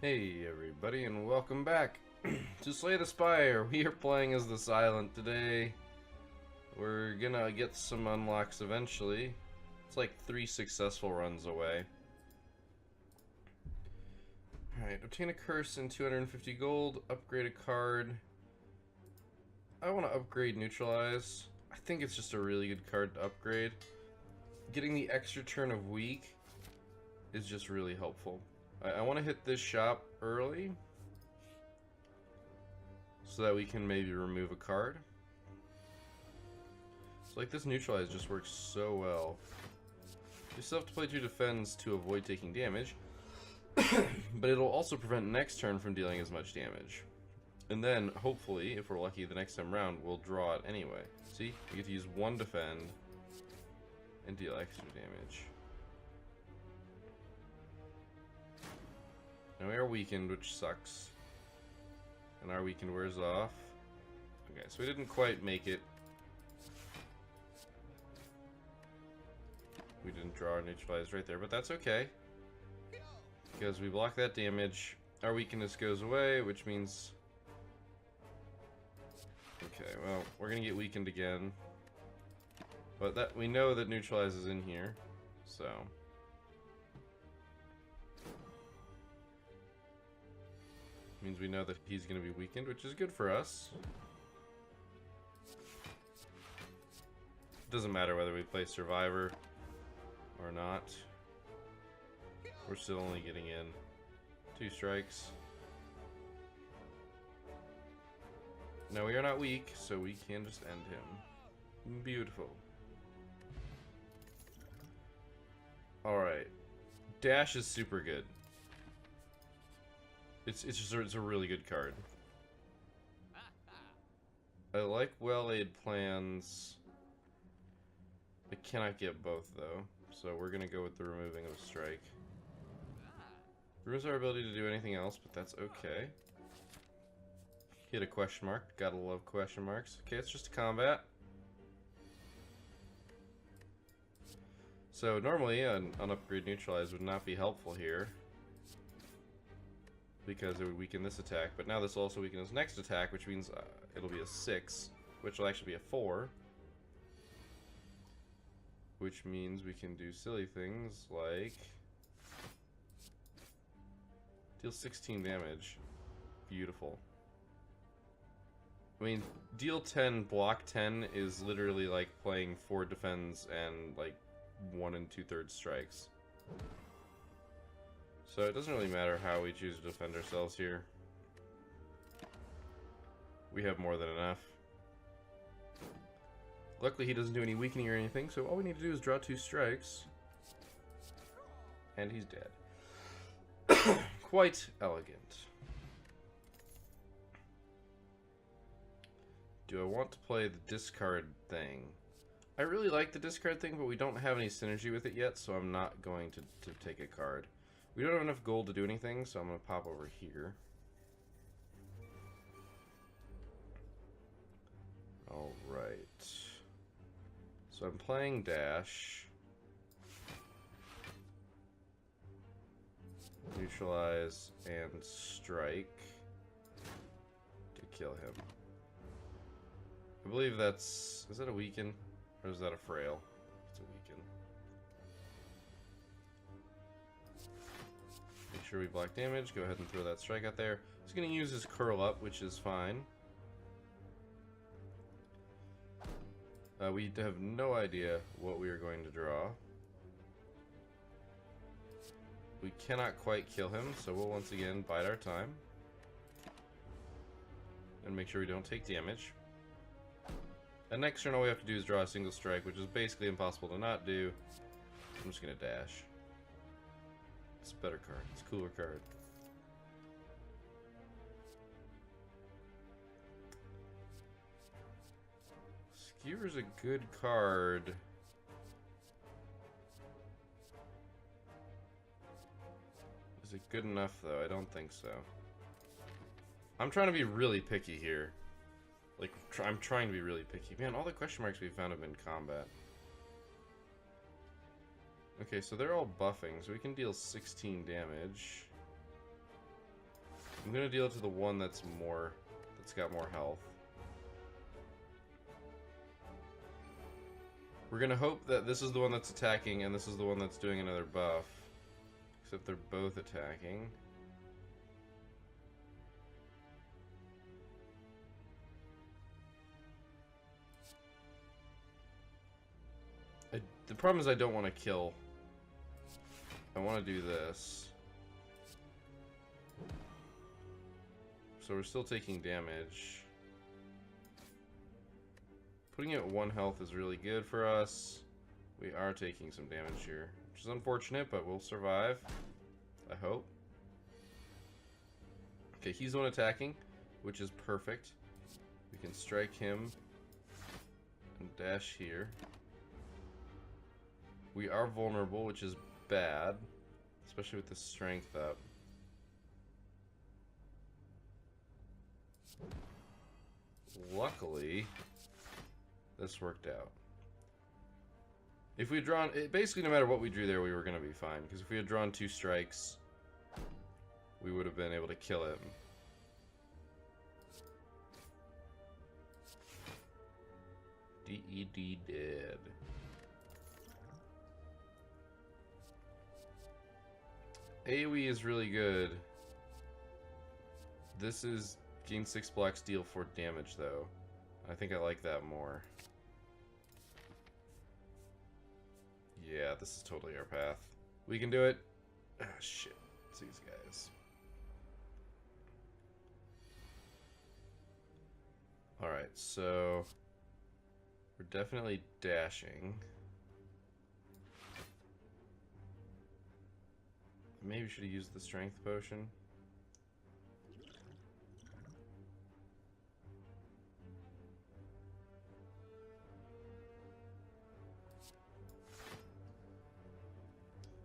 Hey everybody, and welcome back to Slay the Spire. We are playing as the Silent today. We're gonna get some unlocks eventually. It's like 3 successful runs away. Alright, obtain a curse and 250 gold, upgrade a card. I want to upgrade Neutralize. I think it's just a really good card to upgrade. Getting the extra turn of weak is just really helpful. I want to hit this shop early so that we can maybe remove a card. So like this Neutralize just works so well. You still have to play 2 defends to avoid taking damage, but it'll also prevent next turn from dealing as much damage. And then, hopefully, if we're lucky the next time around, we'll draw it anyway. See? We get to use 1 defend and deal extra damage. Now we are weakened, which sucks. And our weakened wears off. Okay, so we didn't quite make it. We didn't draw our neutralized right there, but that's okay. Because we block that damage, our weakness goes away, which means... Okay, well, we're gonna get weakened again. But that we know that neutralize is in here, so... Means we know that he's going to be weakened, which is good for us. Doesn't matter whether we play Survivor or not. We're still only getting in 2 strikes. Now we are not weak, so we can just end him. Beautiful. Alright. Dash is super good. It's a really good card. I like well-laid plans. I cannot get both though, so we're gonna go with the removing of a strike. Removes our ability to do anything else, but that's okay. Hit a question mark. Gotta love question marks. Okay, it's just a combat. So normally an upgrade neutralize would not be helpful here, because it would weaken this attack, but now this will also weaken his next attack, which means it'll be a 6, which will actually be a 4. Which means we can do silly things like deal 16 damage. Beautiful. I mean, deal 10, block 10 is literally like playing 4 defends and like 1 2/3 strikes. So it doesn't really matter how we choose to defend ourselves here. We have more than enough. Luckily he doesn't do any weakening or anything, so all we need to do is draw 2 strikes. And he's dead. Quite elegant. Do I want to play the discard thing? I really like the discard thing, but we don't have any synergy with it yet, so I'm not going to take a card. We don't have enough gold to do anything, so I'm going to pop over here. Alright. So I'm playing Dash. Neutralize and Strike to kill him. I believe that's... Is that a weaken? Or is that a frail? It's a weaken. Make sure we block damage. Go ahead and throw that strike out there. He's going to use his curl up, which is fine. We have no idea what we are going to draw. We cannot quite kill him, so we'll once again bide our time. And make sure we don't take damage. And next turn all we have to do is draw a single strike, which is basically impossible to not do. I'm just going to dash. It's a better card. It's a cooler card. Skewer's a good card. Is it good enough, though? I don't think so. I'm trying to be really picky here. Like, I'm trying to be really picky. Man, all the question marks we found have been combat. Okay, so they're all buffing, so we can deal 16 damage. I'm gonna deal it to the one that's got more health. We're gonna hope that this is the one that's attacking and this is the one that's doing another buff. Except they're both attacking. The problem is I don't want to kill. I want to do this. So we're still taking damage. Putting it at 1 health is really good for us. We are taking some damage here, which is unfortunate, but we'll survive. I hope. Okay, he's the one attacking, which is perfect. We can strike him and dash here. We are vulnerable, which is bad, especially with the strength up. Luckily, this worked out. If we had drawn, basically no matter what we drew there, we were going to be fine. Because if we had drawn 2 strikes, we would have been able to kill him. D-E-D dead. AoE is really good. This is gain 6 block steal for damage though. I think I like that more. Yeah, this is totally our path. We can do it. Ah, shit. It's these guys. Alright, so we're definitely dashing. Maybe we should have used the strength potion.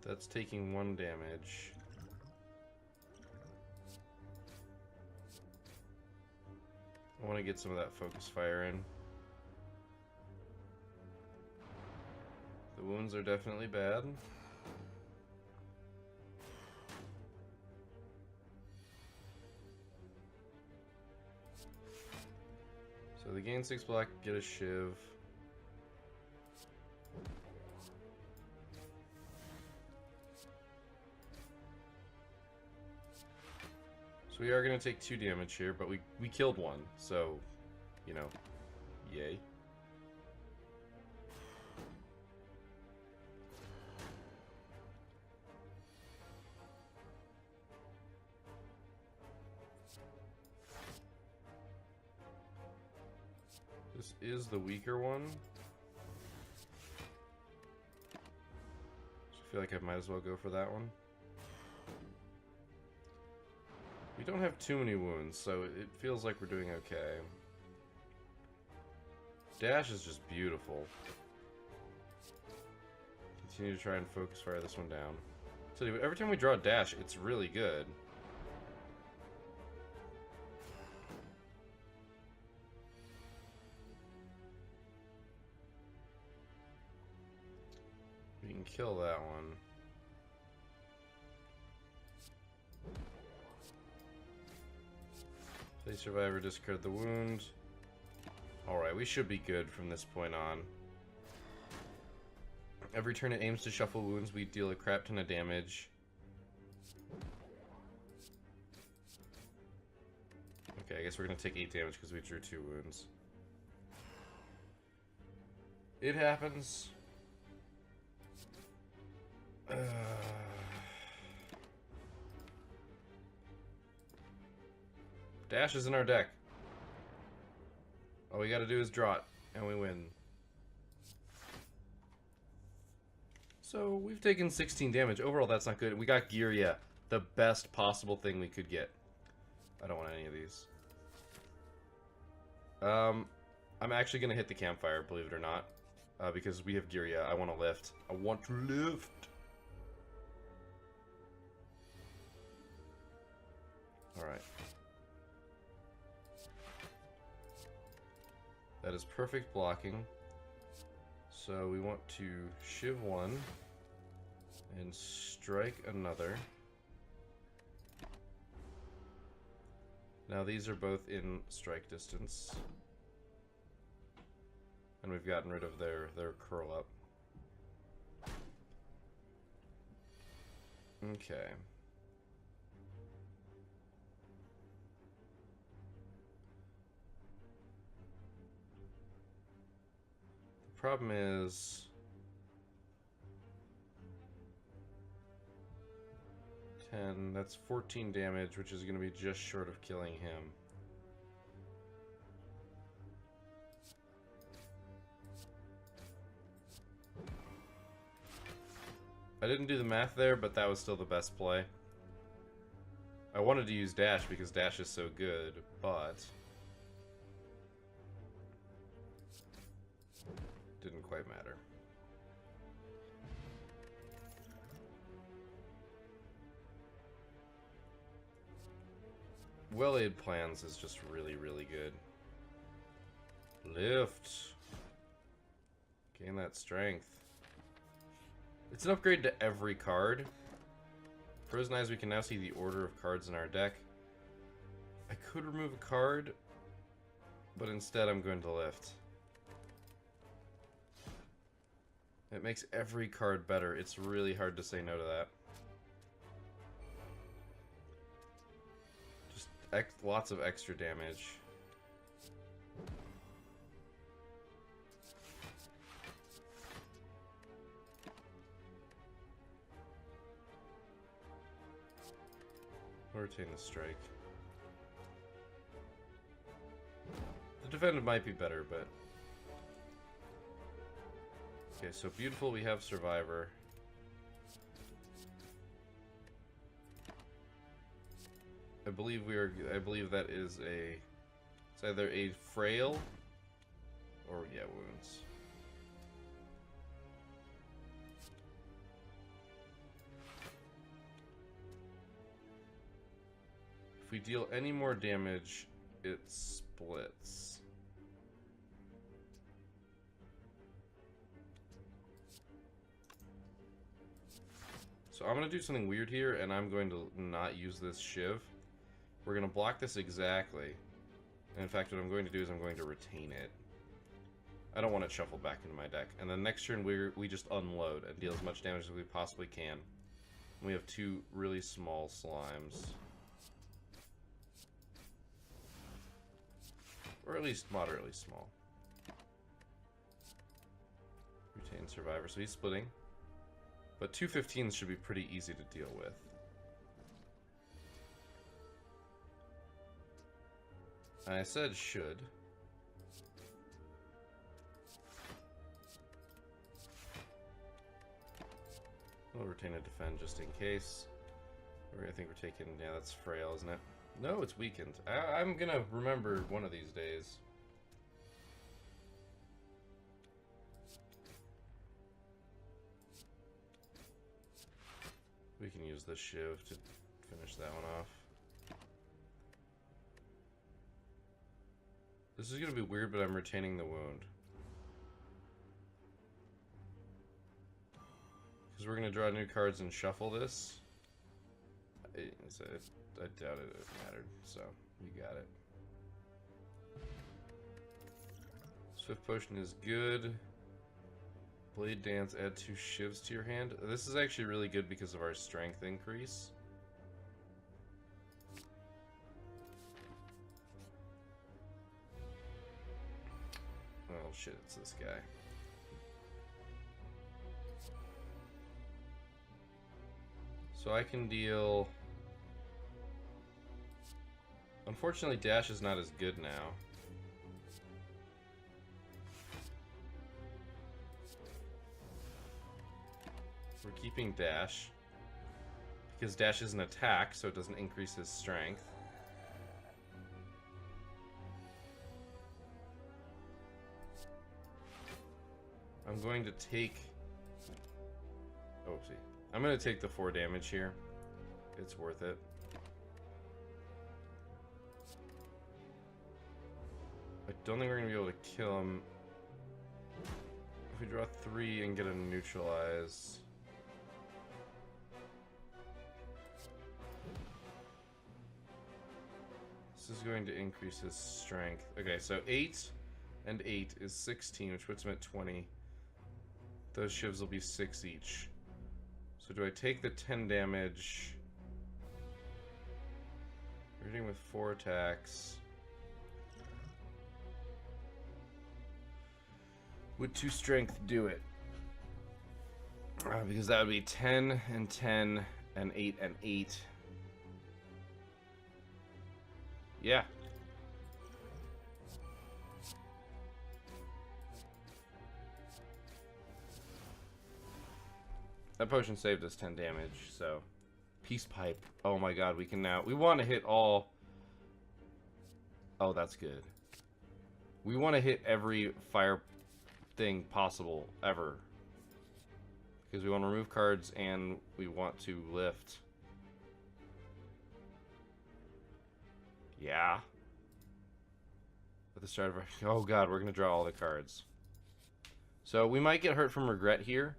That's taking 1 damage. I want to get some of that focus fire in. The wounds are definitely bad. So they gain 6 block, get a shiv. So we are going to take 2 damage here, but we killed 1, so, you know, yay. This is the weaker one. So I feel like I might as well go for that one. We don't have too many wounds, so it feels like we're doing okay. Dash is just beautiful. Continue to try and focus fire this one down. So every time we draw a dash, it's really good. We can kill that one. Play survivor, discard the wound. Alright, we should be good from this point on. Every turn it aims to shuffle wounds, we deal a crap ton of damage. Okay, I guess we're gonna take 8 damage because we drew 2 wounds. It happens. Dash is in our deck. All we gotta do is draw it, and we win. So, we've taken 16 damage. Overall, that's not good. We got Girya, the best possible thing we could get. I don't want any of these. I'm actually gonna hit the campfire, believe it or not. Because we have Girya. I want to lift. I want to lift! Alright. That is perfect blocking. So we want to shiv 1 and strike another. Now these are both in strike distance. And we've gotten rid of their curl up. Okay. The problem is 10, that's 14 damage, which is going to be just short of killing him. I didn't do the math there, but that was still the best play. I wanted to use dash because dash is so good, but didn't quite matter. Well-laid plans is just really, really good. Lift. Gain that strength. It's an upgrade to every card. Frozen Eyes, we can now see the order of cards in our deck. I could remove a card, but instead I'm going to lift. It makes every card better. It's really hard to say no to that. Just lots of extra damage. We'll retain the strike. The defendant might be better, but... Okay, so beautiful, we have Survivor. I believe that is a... It's either a frail or, yeah, wounds. If we deal any more damage, it splits. So I'm going to do something weird here, and I'm going to not use this Shiv. We're going to block this exactly. And in fact, what I'm going to do is I'm going to retain it. I don't want it shuffled back into my deck. And then next turn, we just unload and deal as much damage as we possibly can. And we have two really small slimes. Or at least moderately small. Retain Survivor, so he's splitting. But 2 15s should be pretty easy to deal with. I said should. We'll retain a defend just in case. I think we're taking... Yeah, that's frail, isn't it? No, it's weakened. I'm gonna remember one of these days. We can use this Shiv to finish that one off. This is gonna be weird, but I'm retaining the wound. Because we're gonna draw new cards and shuffle this. I doubt it mattered, so we got it. Swift Potion is good. Blade Dance, add 2 Shivs to your hand. This is actually really good because of our strength increase. Oh shit, it's this guy. So I can deal... Unfortunately, dash is not as good now. We're keeping dash. Because dash is an attack, so it doesn't increase his strength. I'm going to take... Oopsie. I'm going to take the 4 damage here. It's worth it. I don't think we're going to be able to kill him. If we draw 3 and get a neutralize... This is going to increase his strength. Okay, so 8 and 8 is 16, which puts him at 20. Those shivs will be 6 each. So do I take the 10 damage? We're hitting with 4 attacks. Would 2 strength do it? Because that would be 10 and 10 and 8 and 8. Yeah. That potion saved us 10 damage, so... Peace Pipe. Oh my god, we can now... We want to hit all... Oh, that's good. We want to hit every fire thing possible, ever. Because we want to remove cards and we want to lift. Yeah. At the start of our... Oh god, we're going to draw all the cards. So we might get hurt from regret here.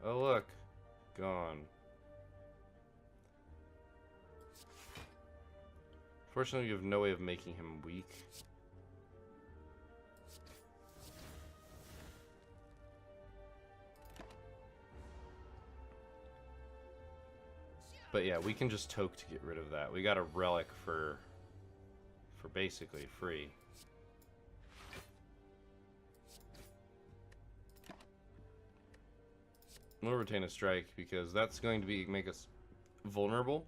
Oh look. Gone. Fortunately, you have no way of making him weak. But yeah, we can just toke to get rid of that. We got a relic for basically free. We'll retain a strike because that's going to make us vulnerable,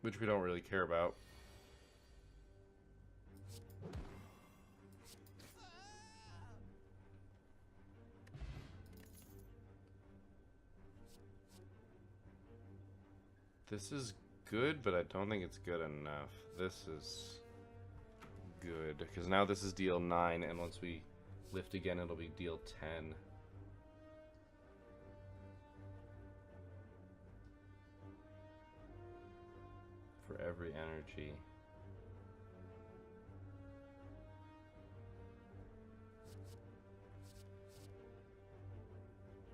which we don't really care about. This is good, but I don't think it's good enough. This is good, because now this is deal 9, and once we lift again, it'll be deal 10. For every energy.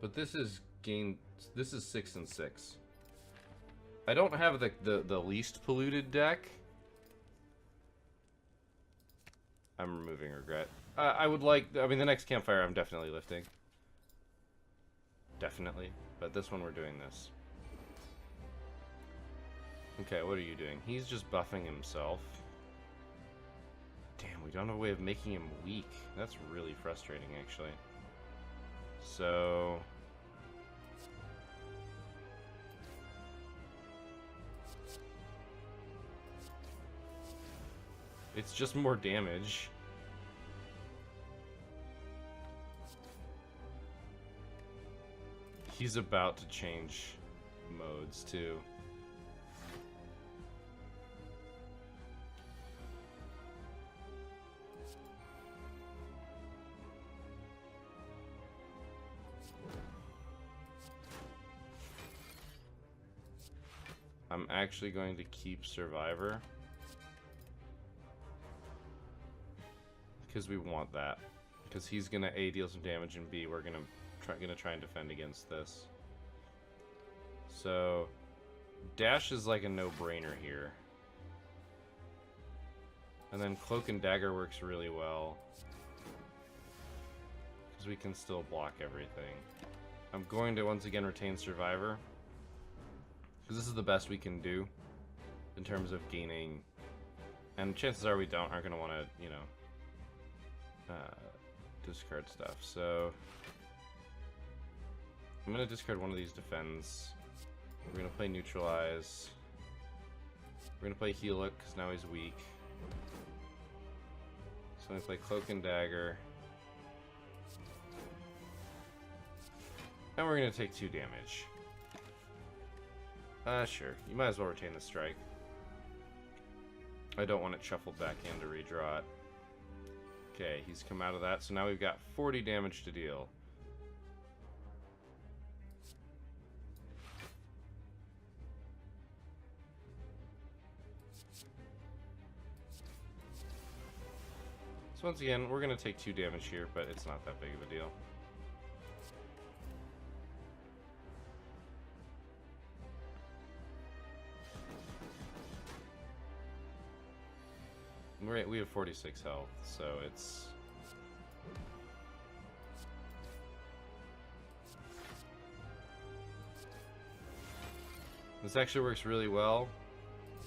But this is 6 and 6. I don't have the least polluted deck. I'm removing regret. I mean, the next campfire I'm definitely lifting. Definitely. But this one we're doing this. Okay, what are you doing? He's just buffing himself. Damn, we don't have a way of making him weak. That's really frustrating, actually. So... it's just more damage. He's about to change modes, too. I'm actually going to keep Survivor. Because we want that. Because he's gonna A, deal some damage, and B, we're gonna try and defend against this. So Dash is like a no-brainer here. And then Cloak and Dagger works really well. Because we can still block everything. I'm going to once again retain Survivor. Because this is the best we can do in terms of gaining. And chances are we aren't going to want to, you know, discard stuff. So I'm going to discard one of these defends. We're going to play Neutralize. We're going to play Heal It because now he's weak. So I'm going to play Cloak and Dagger. And we're going to take 2 damage. Sure. You might as well retain the strike. I don't want it shuffled back in to redraw it. Okay, he's come out of that, so now we've got 40 damage to deal. So once again, we're going to take 2 damage here, but it's not that big of a deal. We have 46 health, so it's... This actually works really well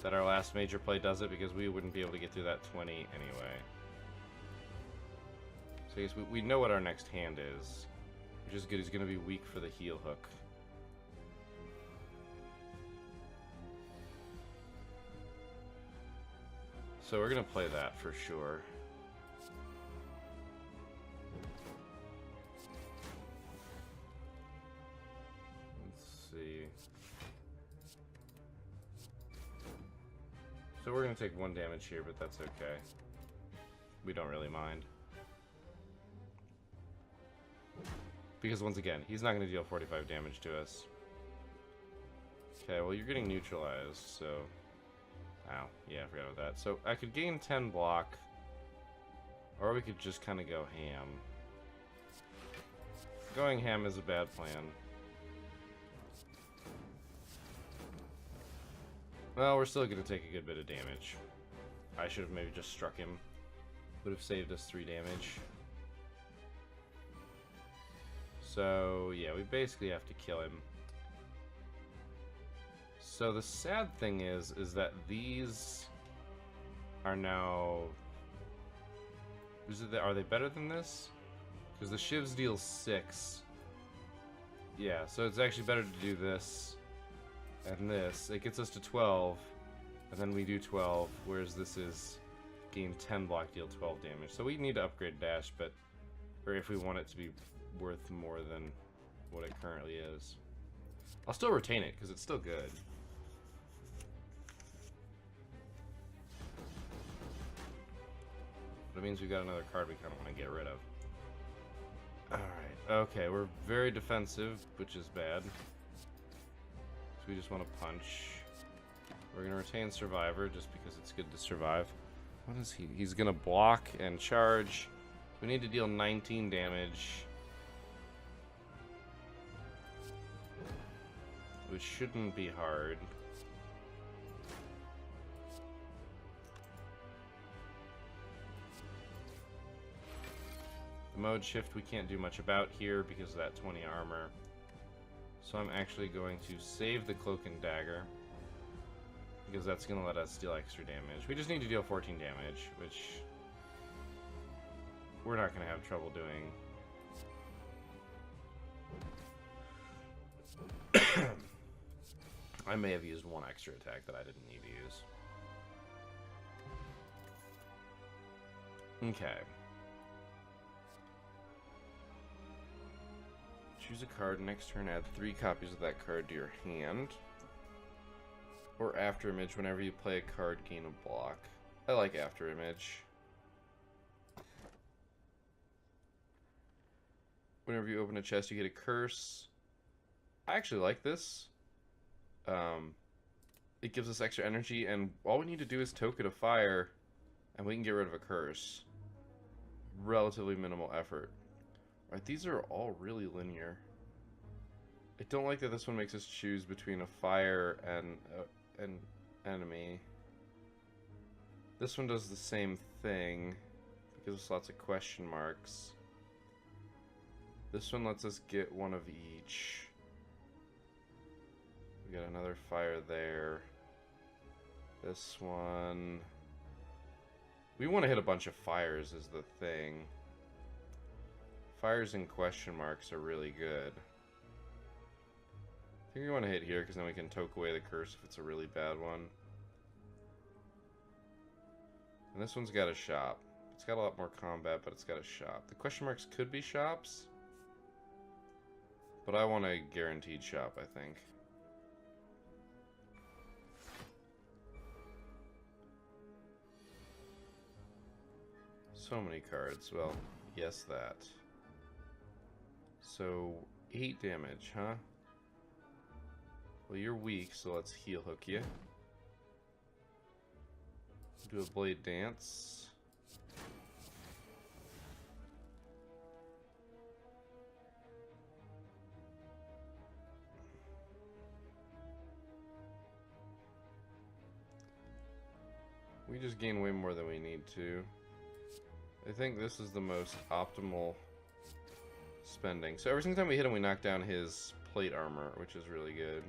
that our last major play does it, because we wouldn't be able to get through that 20 anyway. So I guess we know what our next hand is, which is good. He's going to be weak for the heel hook. So we're going to play that for sure. Let's see. So we're going to take 1 damage here, but that's okay. We don't really mind. Because once again, he's not going to deal 45 damage to us. Okay, well you're getting neutralized, so... Ow, yeah, I forgot about that. So I could gain 10 block, or we could just kind of go ham. Going ham is a bad plan. Well, we're still going to take a good bit of damage. I should have maybe just struck him. Would have saved us 3 damage. So, yeah, we basically have to kill him. So the sad thing is that these are now... Are they better than this? Because the shivs deal 6. Yeah, so it's actually better to do this and this. It gets us to 12, and then we do 12, whereas this is gain 10 block, deal 12 damage. So we need to upgrade dash, but... Or if we want it to be worth more than what it currently is. I'll still retain it, because it's still good. But it means we've got another card we kind of want to get rid of. Alright, okay, we're very defensive, which is bad. So we just want to punch. We're going to retain Survivor, just because it's good to survive. What is he? He's going to block and charge. We need to deal 19 damage. Which shouldn't be hard. The mode shift we can't do much about here because of that 20 armor. So I'm actually going to save the cloak and dagger, because that's going to let us deal extra damage. We just need to deal 14 damage, which we're not going to have trouble doing. I may have used 1 extra attack that I didn't need to use. Okay. Choose a card. Next turn, add 3 copies of that card to your hand. Or after image. Whenever you play a card, gain a block. I like after image. Whenever you open a chest, you get a curse. I actually like this. It gives us extra energy, and all we need to do is token a fire, and we can get rid of a curse. Relatively minimal effort. Alright, these are all really linear. I don't like that this one makes us choose between a fire and an enemy. This one does the same thing. It gives us lots of question marks. This one lets us get 1 of each. We got another fire there. This one... We want to hit a bunch of fires is the thing. Fires and question marks are really good. I think we want to hit here, because then we can toke away the curse if it's a really bad one. And this one's got a shop. It's got a lot more combat, but it's got a shop. The question marks could be shops, but I want a guaranteed shop, I think. So many cards. Well, yes, that. So, 8 damage, huh? Well, you're weak, so let's heal hook you. Do a blade dance. We just gain way more than we need to. I think this is the most optimal spending. So every single time we hit him, we knock down his plate armor, which is really good.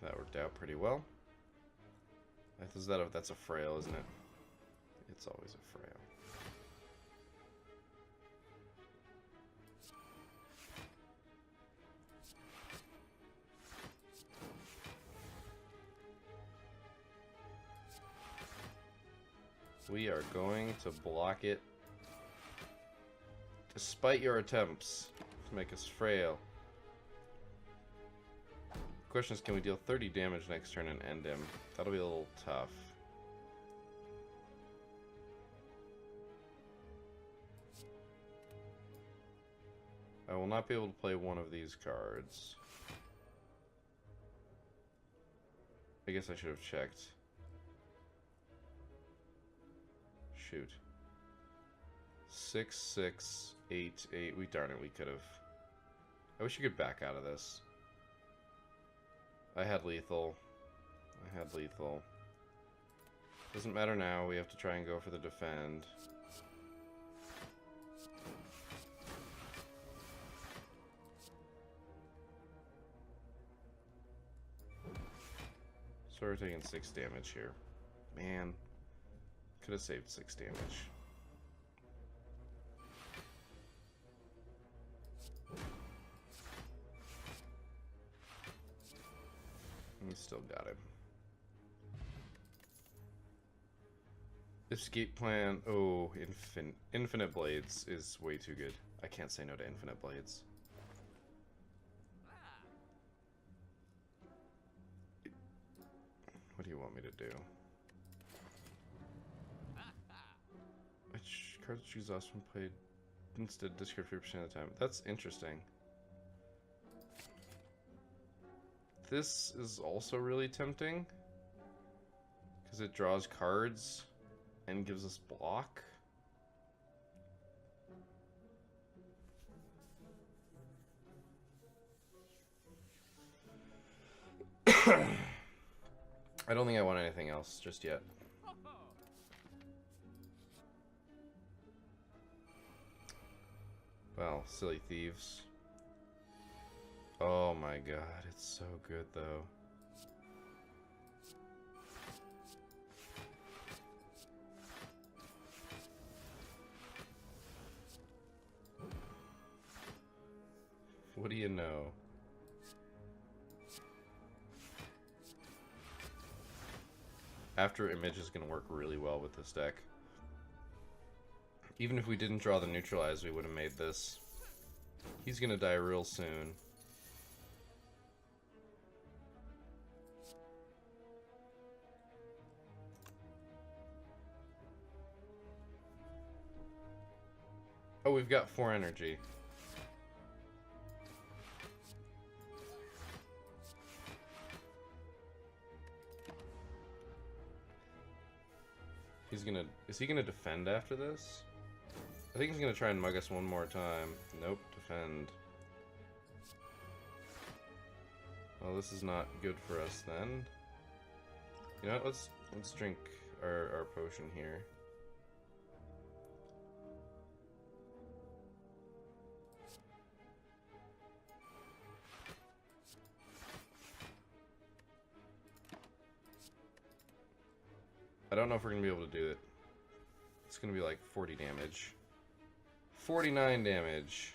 That worked out pretty well. That's a frail, isn't it? It's always a frail. We are going to block it despite your attempts to make us frail. The question is, can we deal 30 damage next turn and end him? That'll be a little tough. I will not be able to play one of these cards. I guess I should have checked. Shoot. 6, 6, 8, 8. Darn it, we could have. I wish you could back out of this. I had lethal. Doesn't matter now, we have to try and go for the defend. So we're taking 6 damage here. Man. Could have saved 6 damage. We still got him. Escape plan. Oh, infinite blades is way too good. I can't say no to infinite blades. What do you want me to do? Which cards choose last one played instead discard 3% of the time? That's interesting. This is also really tempting because it draws cards and gives us block. I don't think I want anything else just yet. Well, silly thieves. Oh my god, it's so good though. What do you know? After Image is going to work really well with this deck. Even if we didn't draw the neutralize, we would have made this. He's going to die real soon. Oh, we've got 4 energy. Is he gonna defend after this? I think he's gonna try and mug us one more time. Nope, defend. Well, this is not good for us then. You know what, let's drink our potion here. I don't know if we're going to be able to do it. It's going to be like 40 damage. 49 damage.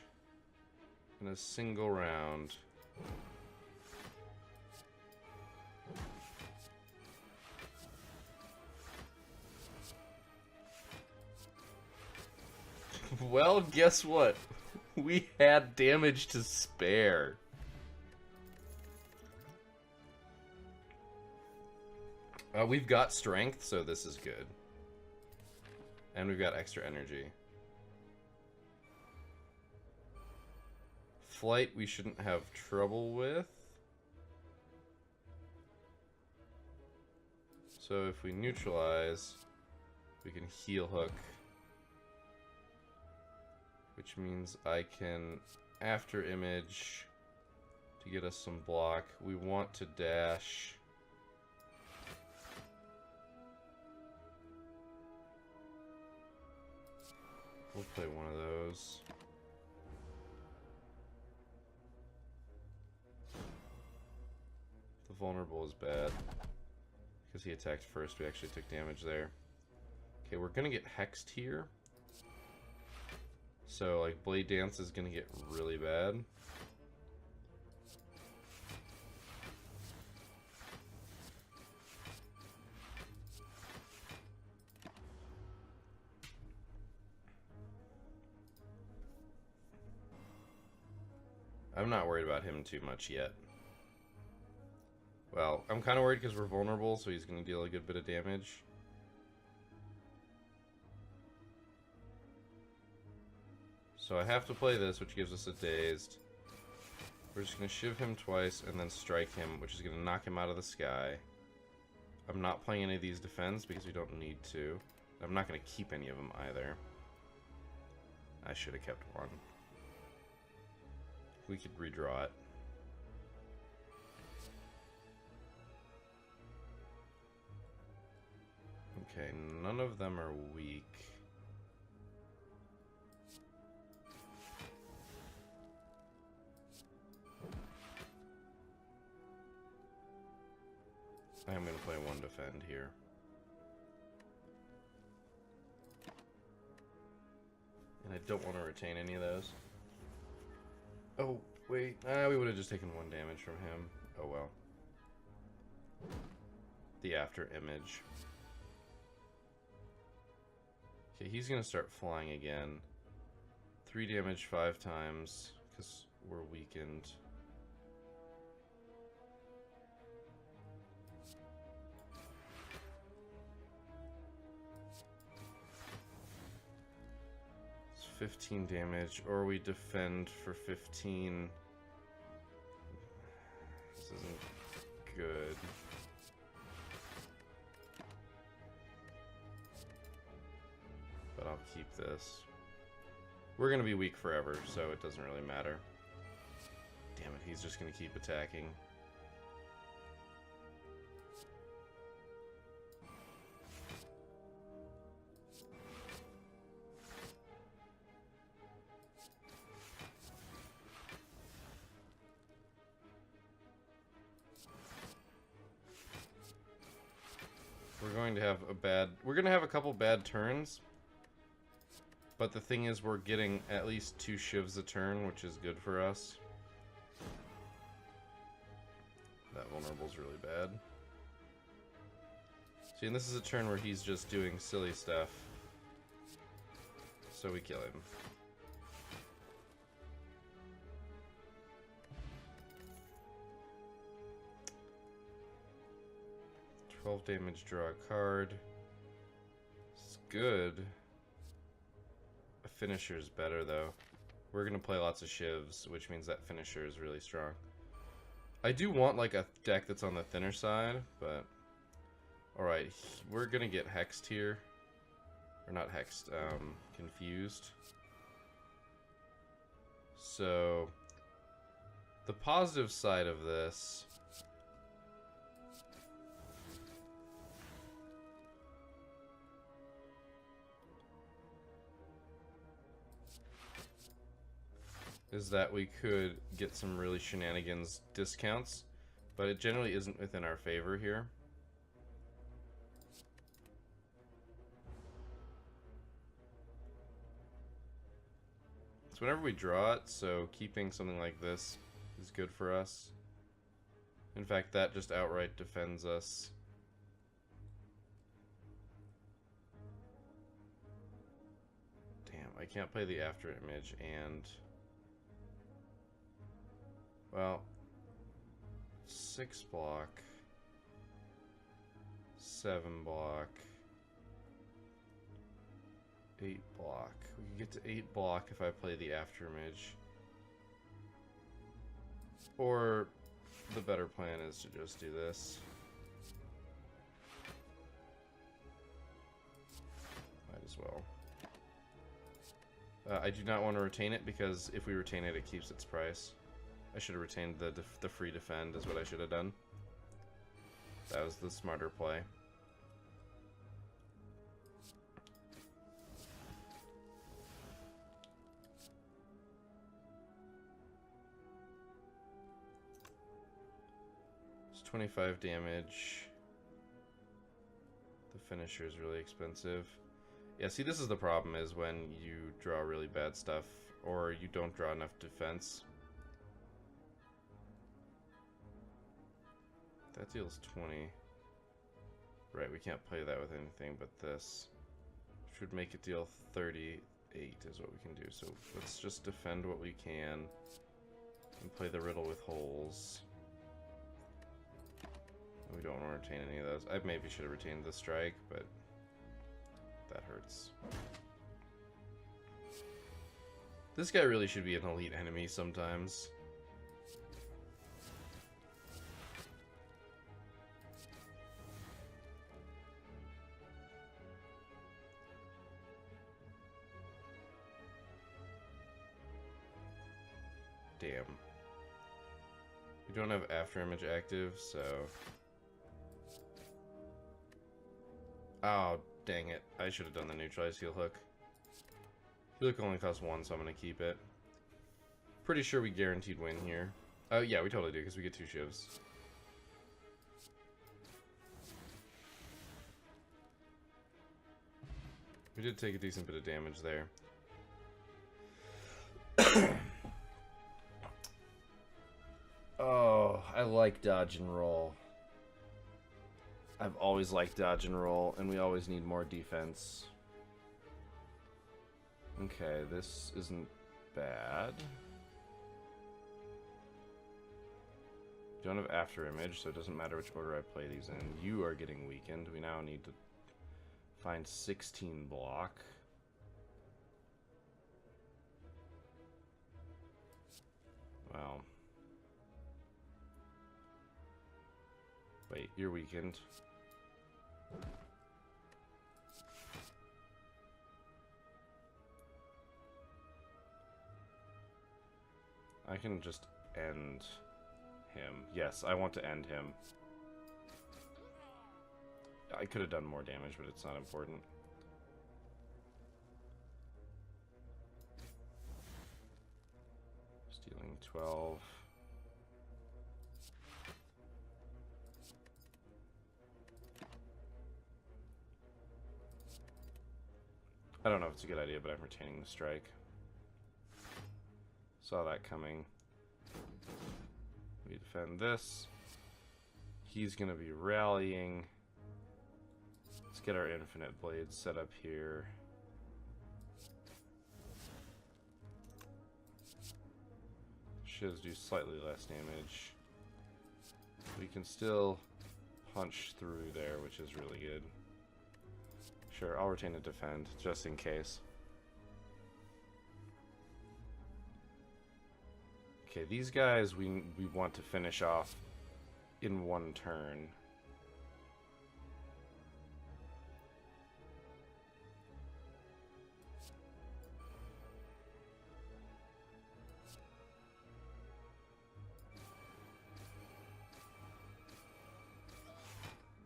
In a single round. Well, guess what? We had damage to spare. We've got strength, so this is good. And we've got extra energy. Flight we shouldn't have trouble with. So if we neutralize, we can heal hook. Which means I can after image to get us some block. We want to dash. We'll play one of those. The vulnerable is bad. Because he attacked first, we actually took damage there. Okay, we're gonna get hexed here. So, like, Blade Dance is gonna get really bad. I'm not worried about him too much yet. Well, I'm kind of worried because we're vulnerable, so he's going to deal a good bit of damage. So I have to play this, which gives us a dazed. We're just going to shiv him twice and then strike him, which is going to knock him out of the sky. I'm not playing any of these defense because we don't need to. I'm not going to keep any of them either. I should have kept one. We could redraw it. Okay, none of them are weak. I'm going to play one defend here. And I don't want to retain any of those. Oh, wait. We would have just taken one damage from him. Oh, well. The after image. Okay, he's going to start flying again. 3 damage 5 times, because we're weakened. It's 15 damage, or we defend for 15. This isn't good. But I'll keep this. We're going to be weak forever, so it doesn't really matter. Damn it, he's just going to keep attacking. We're going to have a couple bad turns. But the thing is, we're getting at least 2 shivs a turn, which is good for us. That vulnerable's really bad. See, and this is a turn where he's just doing silly stuff. So we kill him. $12 damage, draw a card. It's good. A finisher is better, though. We're going to play lots of shivs, which means that finisher is really strong. I do want, like, a deck that's on the thinner side, but... Alright, we're going to get hexed here. Or not hexed, confused. So... The positive side of this... is that we could get some really shenanigans discounts, but it generally isn't within our favor here. So whenever we draw it, so keeping something like this is good for us. In fact, that just outright defends us. Damn, I can't play the after image and... Well, 6 block, 7 block, 8 block. We can get to 8 block if I play the after image. Or the better plan is to just do this. as well. I do not want to retain it because if we retain it, it keeps its price. I should have retained the free defend is what I should have done. That was the smarter play. It's 25 damage. The finisher is really expensive. Yeah, see, this is the problem, is when you draw really bad stuff, or you don't draw enough defense. That deals 20. Right, we can't play that with anything but this. Should make it deal 38 is what we can do. So let's just defend what we can and play the riddle with holes. We don't want to retain any of those. I maybe should have retained the strike, but that hurts. This guy really should be an elite enemy sometimes. Damn. We don't have after image active, so... Oh, dang it. I should have done the neutralized heel hook. Heel hook only costs 1, so I'm going to keep it. Pretty sure we guaranteed win here. Oh, yeah, we totally do, because we get 2 shivs. We did take a decent bit of damage there. Oh, I like dodge and roll. I've always liked dodge and roll, and we always need more defense. Okay, this isn't bad. Don't have after image, so it doesn't matter which order I play these in. You are getting weakened. We now need to find 16 block. Wow. Wait, you're weakened. I can just end him. Yes, I want to end him. I could have done more damage, but it's not important. Stealing 12. I don't know if it's a good idea, but I'm retaining the strike. Saw that coming. We defend this. He's going to be rallying. Let's get our infinite blades set up here. Shivs do slightly less damage. We can still punch through there, which is really good. Sure, I'll retain a defend, just in case. Okay, these guys we want to finish off in one turn.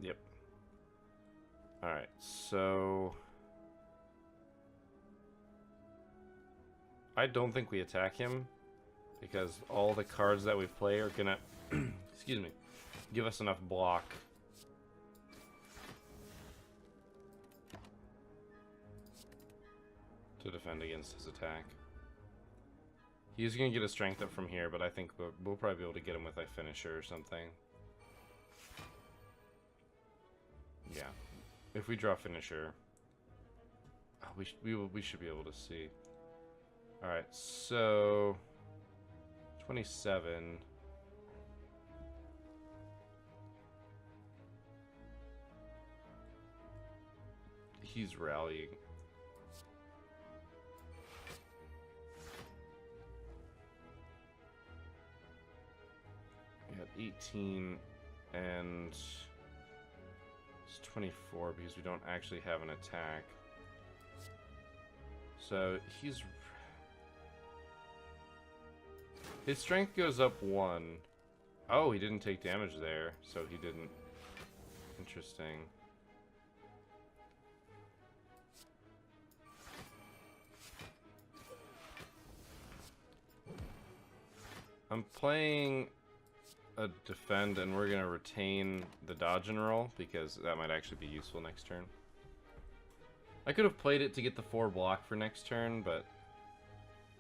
Yep. Alright, so... I don't think we attack him, because all the cards that we play are gonna, excuse me, give us enough block. To defend against his attack. He's gonna get a strength up from here, but I think we'll probably be able to get him with a finisher or something. Yeah. If we draw finisher, oh, we should be able to see. Alright, so 27. He's rallying. We have 18 and it's 24 because we don't actually have an attack. So he's... His strength goes up 1. Oh, he didn't take damage there, so he didn't... Interesting. I'm playing a defend, and we're going to retain the dodge and roll, because that might actually be useful next turn. I could have played it to get the 4 block for next turn, but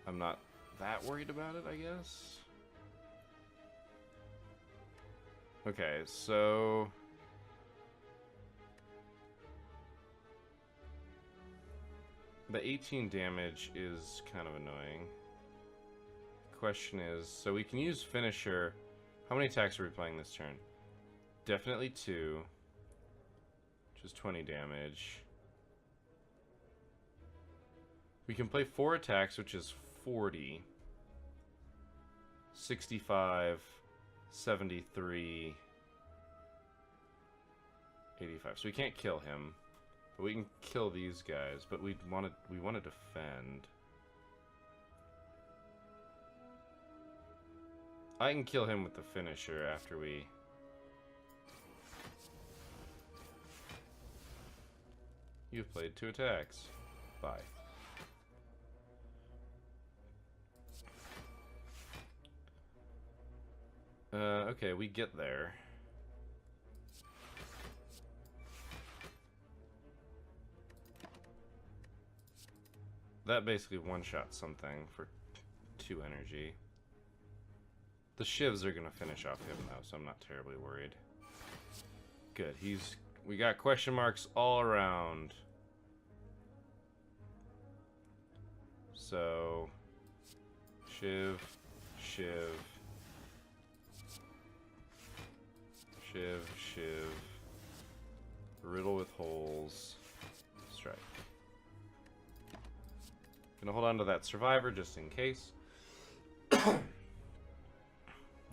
I'm not that worried about it, I guess. Okay, so... The 18 damage is kind of annoying. Question is, so we can use finisher. How many attacks are we playing this turn? Definitely 2, which is 20 damage. We can play 4 attacks, which is 40, 65, 73, 85. So we can't kill him, but we can kill these guys. But we want to defend. I can kill him with the finisher after we... You've played 2 attacks. Bye. Okay, we get there. That basically one-shot something for 2 energy. The shivs are gonna finish off him though, so I'm not terribly worried. Good, we got question marks all around. So shiv, shiv, shiv, shiv, riddle with holes, strike. Gonna hold on to that survivor just in case.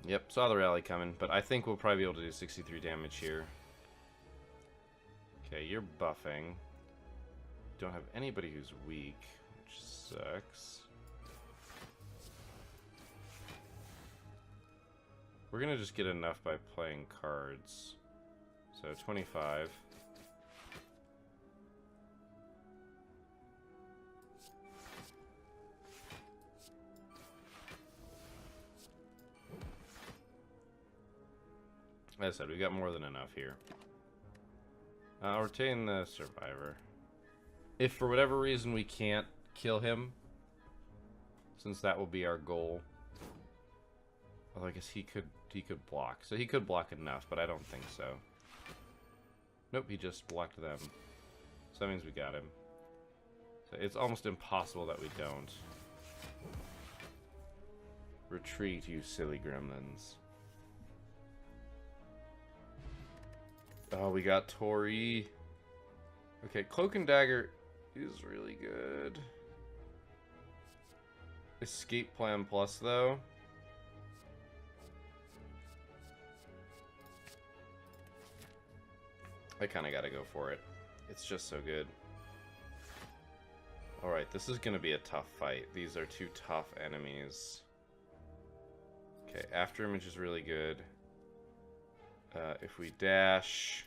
Yep, saw the rally coming, but I think we'll probably be able to do 63 damage here. Okay, you're buffing. Don't have anybody who's weak, which sucks. We're gonna just get enough by playing cards. So 25. As I said, we got more than enough here. I'll retain the survivor. If for whatever reason we can't kill him, since that will be our goal. Although I guess he could block. So he could block enough, but I don't think so. Nope, he just blocked them. So that means we got him. So it's almost impossible that we don't. Retreat, you silly gremlins. Oh, we got Tori. Okay, Cloak and Dagger is really good. Escape Plan Plus, though. I kind of got to go for it. It's just so good. Alright, this is going to be a tough fight. These are 2 tough enemies. Okay, Afterimage is really good. If we dash...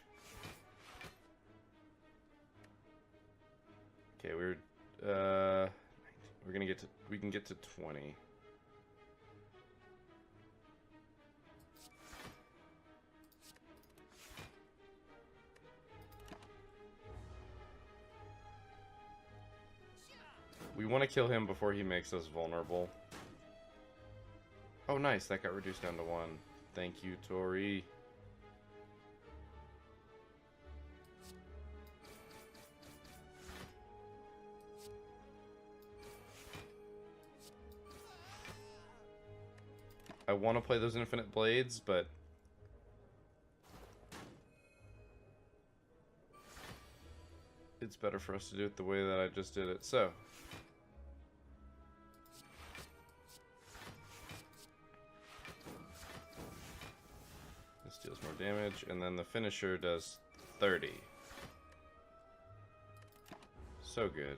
Okay, we're gonna get to... We can get to 20. We want to kill him before he makes us vulnerable. Oh, nice. That got reduced down to 1. Thank you, Tori. I want to play those infinite blades, but it's better for us to do it the way that I just did it. So this deals more damage, and then the finisher does 30. So good.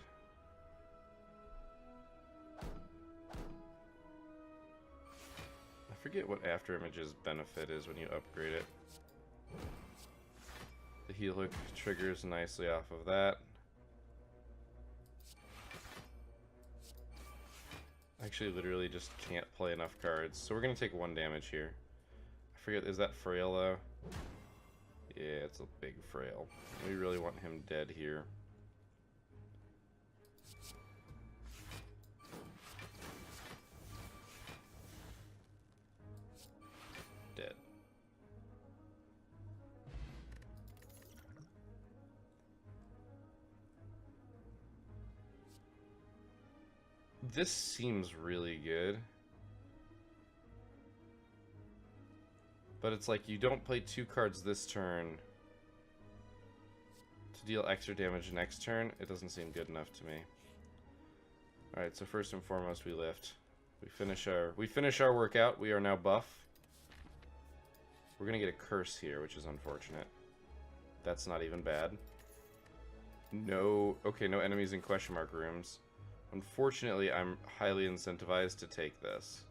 forget what After Image's benefit is when you upgrade it. The heal hook triggers nicely off of that. I actually literally just can't play enough cards, so we're gonna take 1 damage here. I forget, is that frail though? Yeah, it's a big frail. We really want him dead here. Dead. This seems really good. But it's like you don't play 2 cards this turn to deal extra damage next turn. It doesn't seem good enough to me. Alright, so first and foremost we lift. We finish our workout. We are now buff. We're gonna get a curse here, which is unfortunate. That's not even bad. No, okay, no enemies in question mark rooms. Unfortunately, I'm highly incentivized to take this.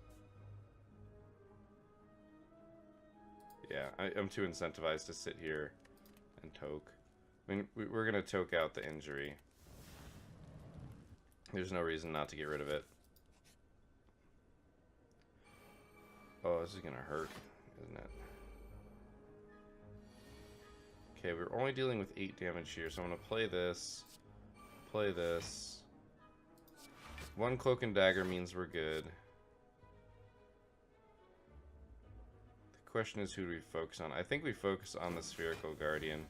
Yeah, I'm too incentivized to sit here and toke. I mean, we're gonna toke out the injury. There's no reason not to get rid of it. Oh, this is gonna hurt, isn't it? Okay, we're only dealing with 8 damage here, so I'm gonna play this. Play this. 1 Cloak and Dagger means we're good. The question is, who do we focus on? I think we focus on the Spherical Guardian.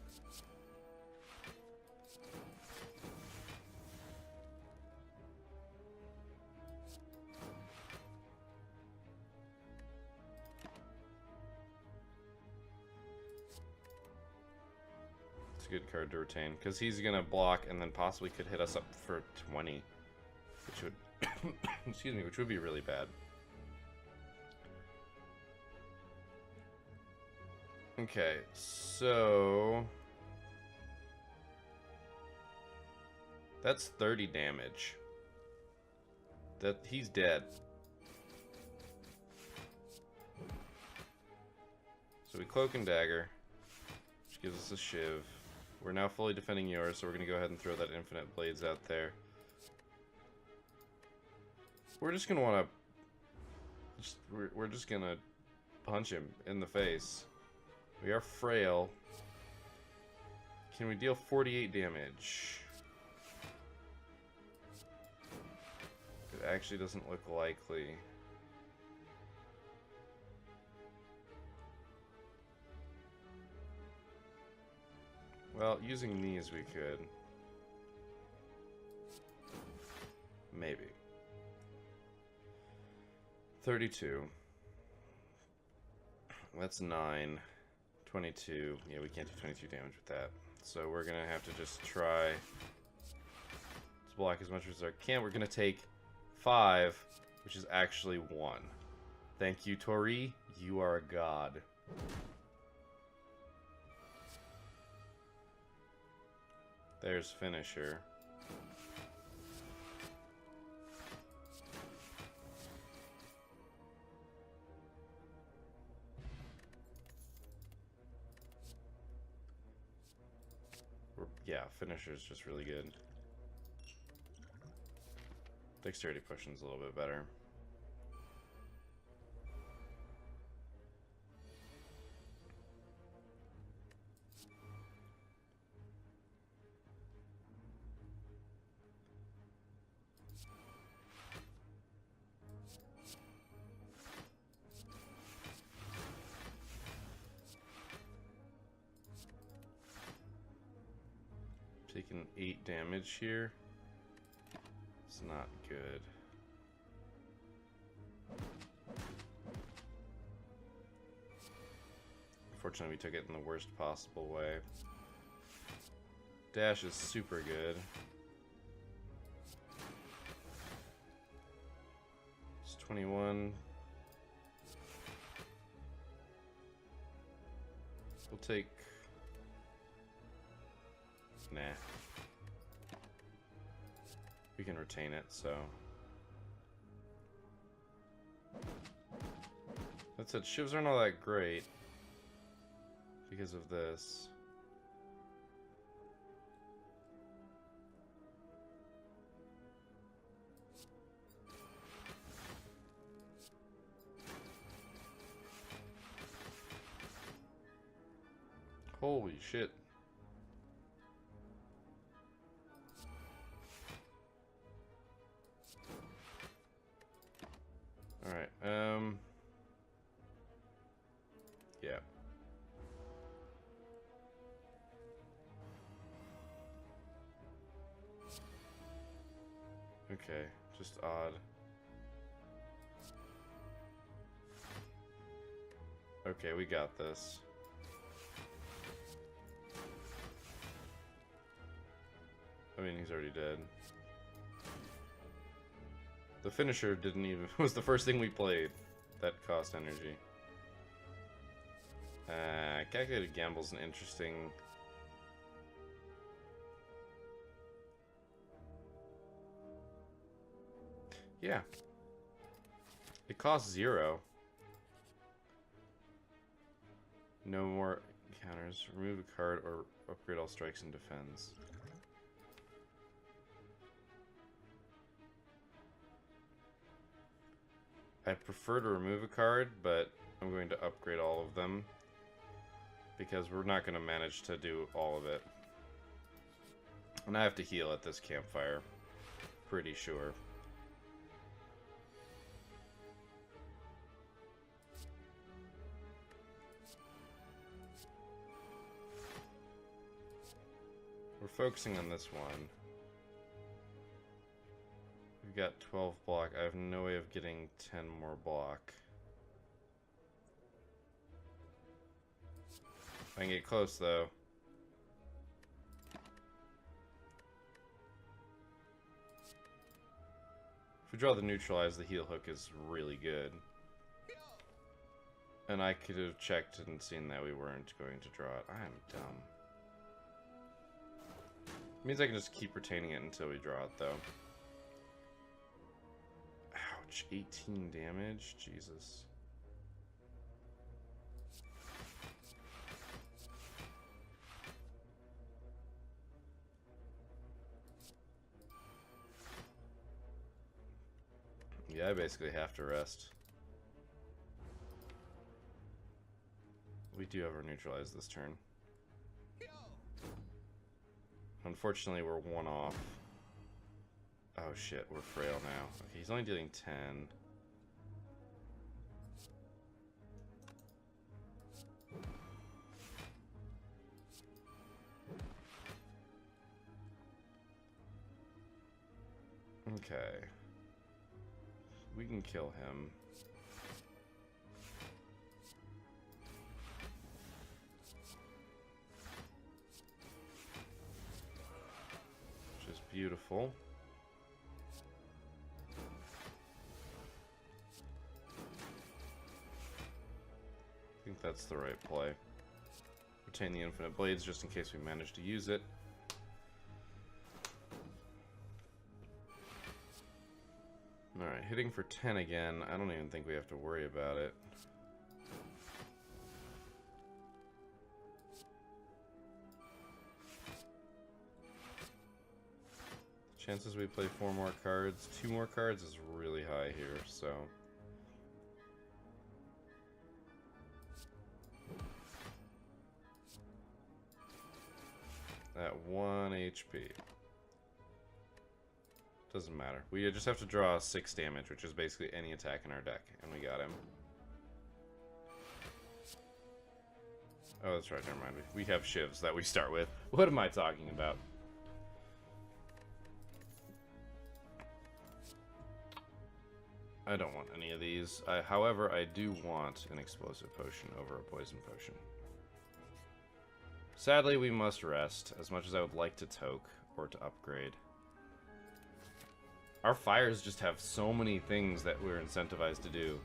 It's a good card to retain, because he's going to block and then possibly could hit us up for 20. Which would, excuse me, which would be really bad. Okay, so that's 30 damage. That he's dead. So we Cloak and Dagger, which gives us a shiv. We're now fully defending yours, so we're gonna go ahead and throw that Infinite Blades out there. We're just gonna wanna we're just gonna punch him in the face. We are frail. Can we deal 48 damage? It actually doesn't look likely. Well, using these we could. Maybe. 32. That's 9. 22. Yeah, we can't do 22 damage with that. So we're gonna have to just try to block as much as I can. We're gonna take 5, which is actually 1. Thank you, Tori. You are a god. There's finisher. Yeah, finisher's just really good. Dexterity potion's a little bit better. Taking 8 damage here. It's not good. Unfortunately, we took it in the worst possible way. Dash is super good. It's 21. We'll take... Nah. We can retain it, so... That said, shivs aren't all that great because of this. Holy shit. Alright, yeah. Okay, just odd. Okay, we got this. I mean, he's already dead. The finisher didn't even... was the first thing we played. That cost energy. Calculated Gamble's an interesting... Yeah. It costs 0. No more counters. Remove a card or upgrade all strikes and defends. I prefer to remove a card, but I'm going to upgrade all of them because we're not going to manage to do all of it. And I have to heal at this campfire. Pretty sure. We're focusing on this one. We've got 12 block. I have no way of getting 10 more block. I can get close though. If we draw the neutralize, the heal hook is really good. And I could have checked and seen that we weren't going to draw it. I am dumb. It means I can just keep retaining it until we draw it though. Ouch, 18 damage? Jesus. Yeah, I basically have to rest. We do have our neutralize this turn. Unfortunately, we're one off. Oh shit, we're frail now. Okay, he's only dealing 10. Okay. We can kill him. Which is beautiful. I think that's the right play. Retain the infinite blades just in case we manage to use it. Alright, hitting for 10 again. I don't even think we have to worry about it. Chances we play 4 more cards, 2 more cards is really high here, so... At 1 HP. Doesn't matter. We just have to draw 6 damage, which is basically any attack in our deck, and we got him. Oh, that's right, never mind. We have shivs that we start with. What am I talking about? I don't want any of these. However, I do want an explosive potion over a poison potion. Sadly, we must rest, as much as I would like to toke or to upgrade. Our fires just have so many things that we're incentivized to do.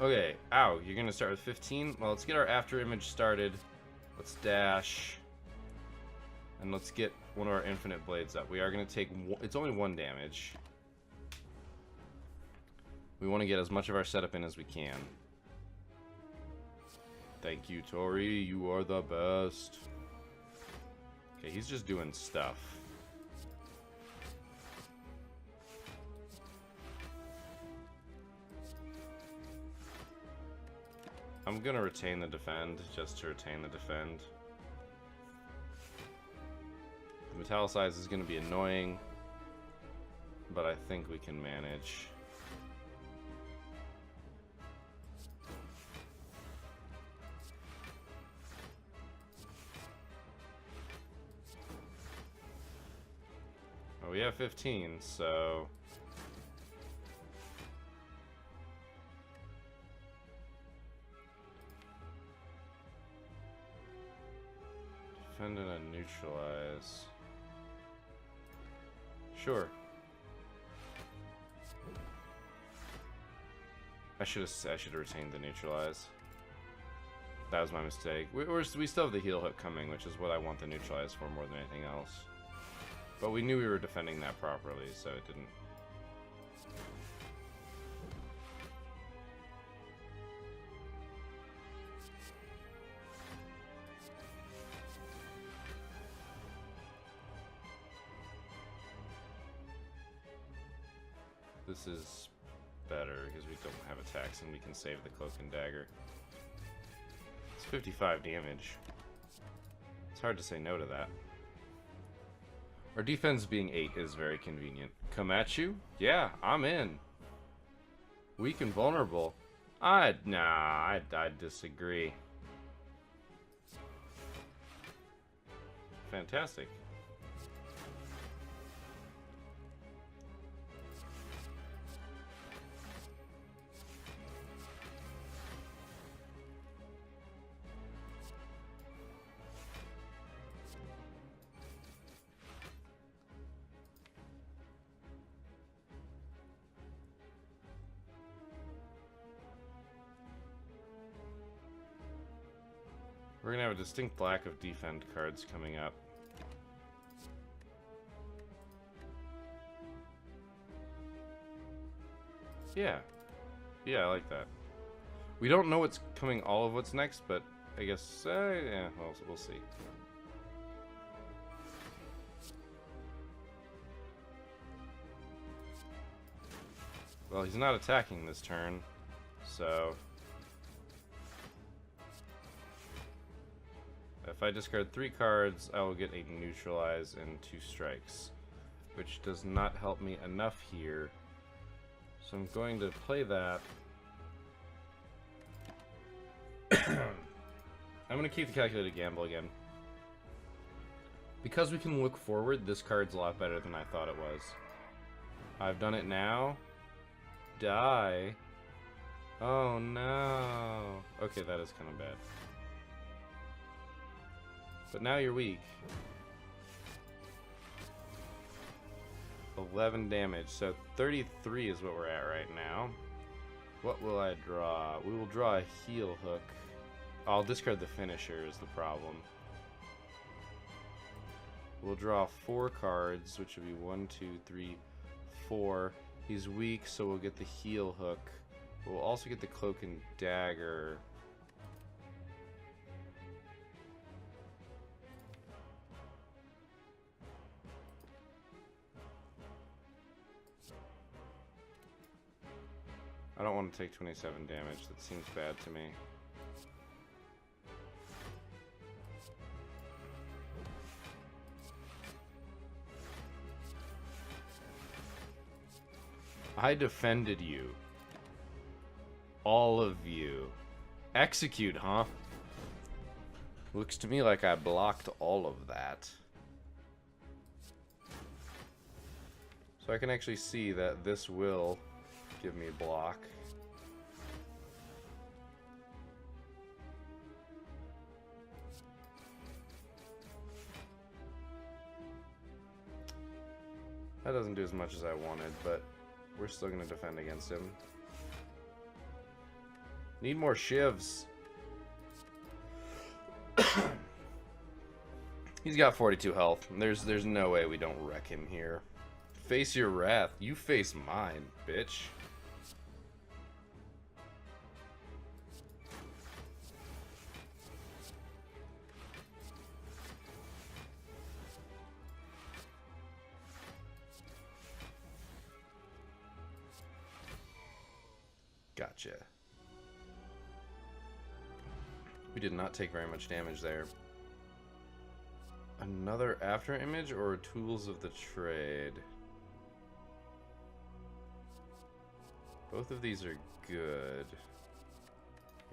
Okay, ow, you're gonna start with 15? Well, let's get our after image started. Let's dash. And let's get one of our infinite blades up. We are gonna take, it's only 1 damage. We want to get as much of our setup in as we can. Thank you, Tori. You are the best. Okay, he's just doing stuff. I'm gonna retain the defend, just to retain the defend. The metallicize is gonna be annoying, but I think we can manage. We have 15, so... Defend and a neutralize. Sure. I should have retained the neutralize. That was my mistake. We still have the heal hook coming, which is what I want the neutralize for more than anything else. But we knew we were defending that properly, so it didn't... This is better, because we don't have attacks and we can save the cloak and dagger. It's 55 damage. It's hard to say no to that. Our defense being 8 is very convenient. Come at you? Yeah, I'm in. Weak and vulnerable. I disagree. Fantastic. We're gonna have a distinct lack of defend cards coming up. Yeah. Yeah, I like that. We don't know what's coming, all of what's next, but I guess, yeah, we'll see. Well, he's not attacking this turn, so... If I discard 3 cards, I will get a neutralize and 2 strikes, which does not help me enough here. So I'm going to play that. I'm going to keep the calculated gamble again. Because we can look forward, this card's a lot better than I thought it was. I've done it now. Die. Oh no. Okay, that is kind of bad. But now you're weak. 11 damage, so 33 is what we're at right now. What will I draw? We will draw a heal hook. I'll discard the finisher is the problem. We'll draw 4 cards, which would be 1, 2, 3, 4. He's weak, so we'll get the heal hook. We'll also get the cloak and dagger. I don't want to take 27 damage. That seems bad to me. I defended you. All of you. Execute, huh? Looks to me like I blocked all of that. So I can actually see that this will give me a block. That doesn't do as much as I wanted, but we're still going to defend against him. Need more shivs. He's got 42 health. There's no way we don't wreck him here. Face your wrath. You face mine, bitch. Gotcha. We did not take very much damage there. Another after image or tools of the trade? Both of these are good.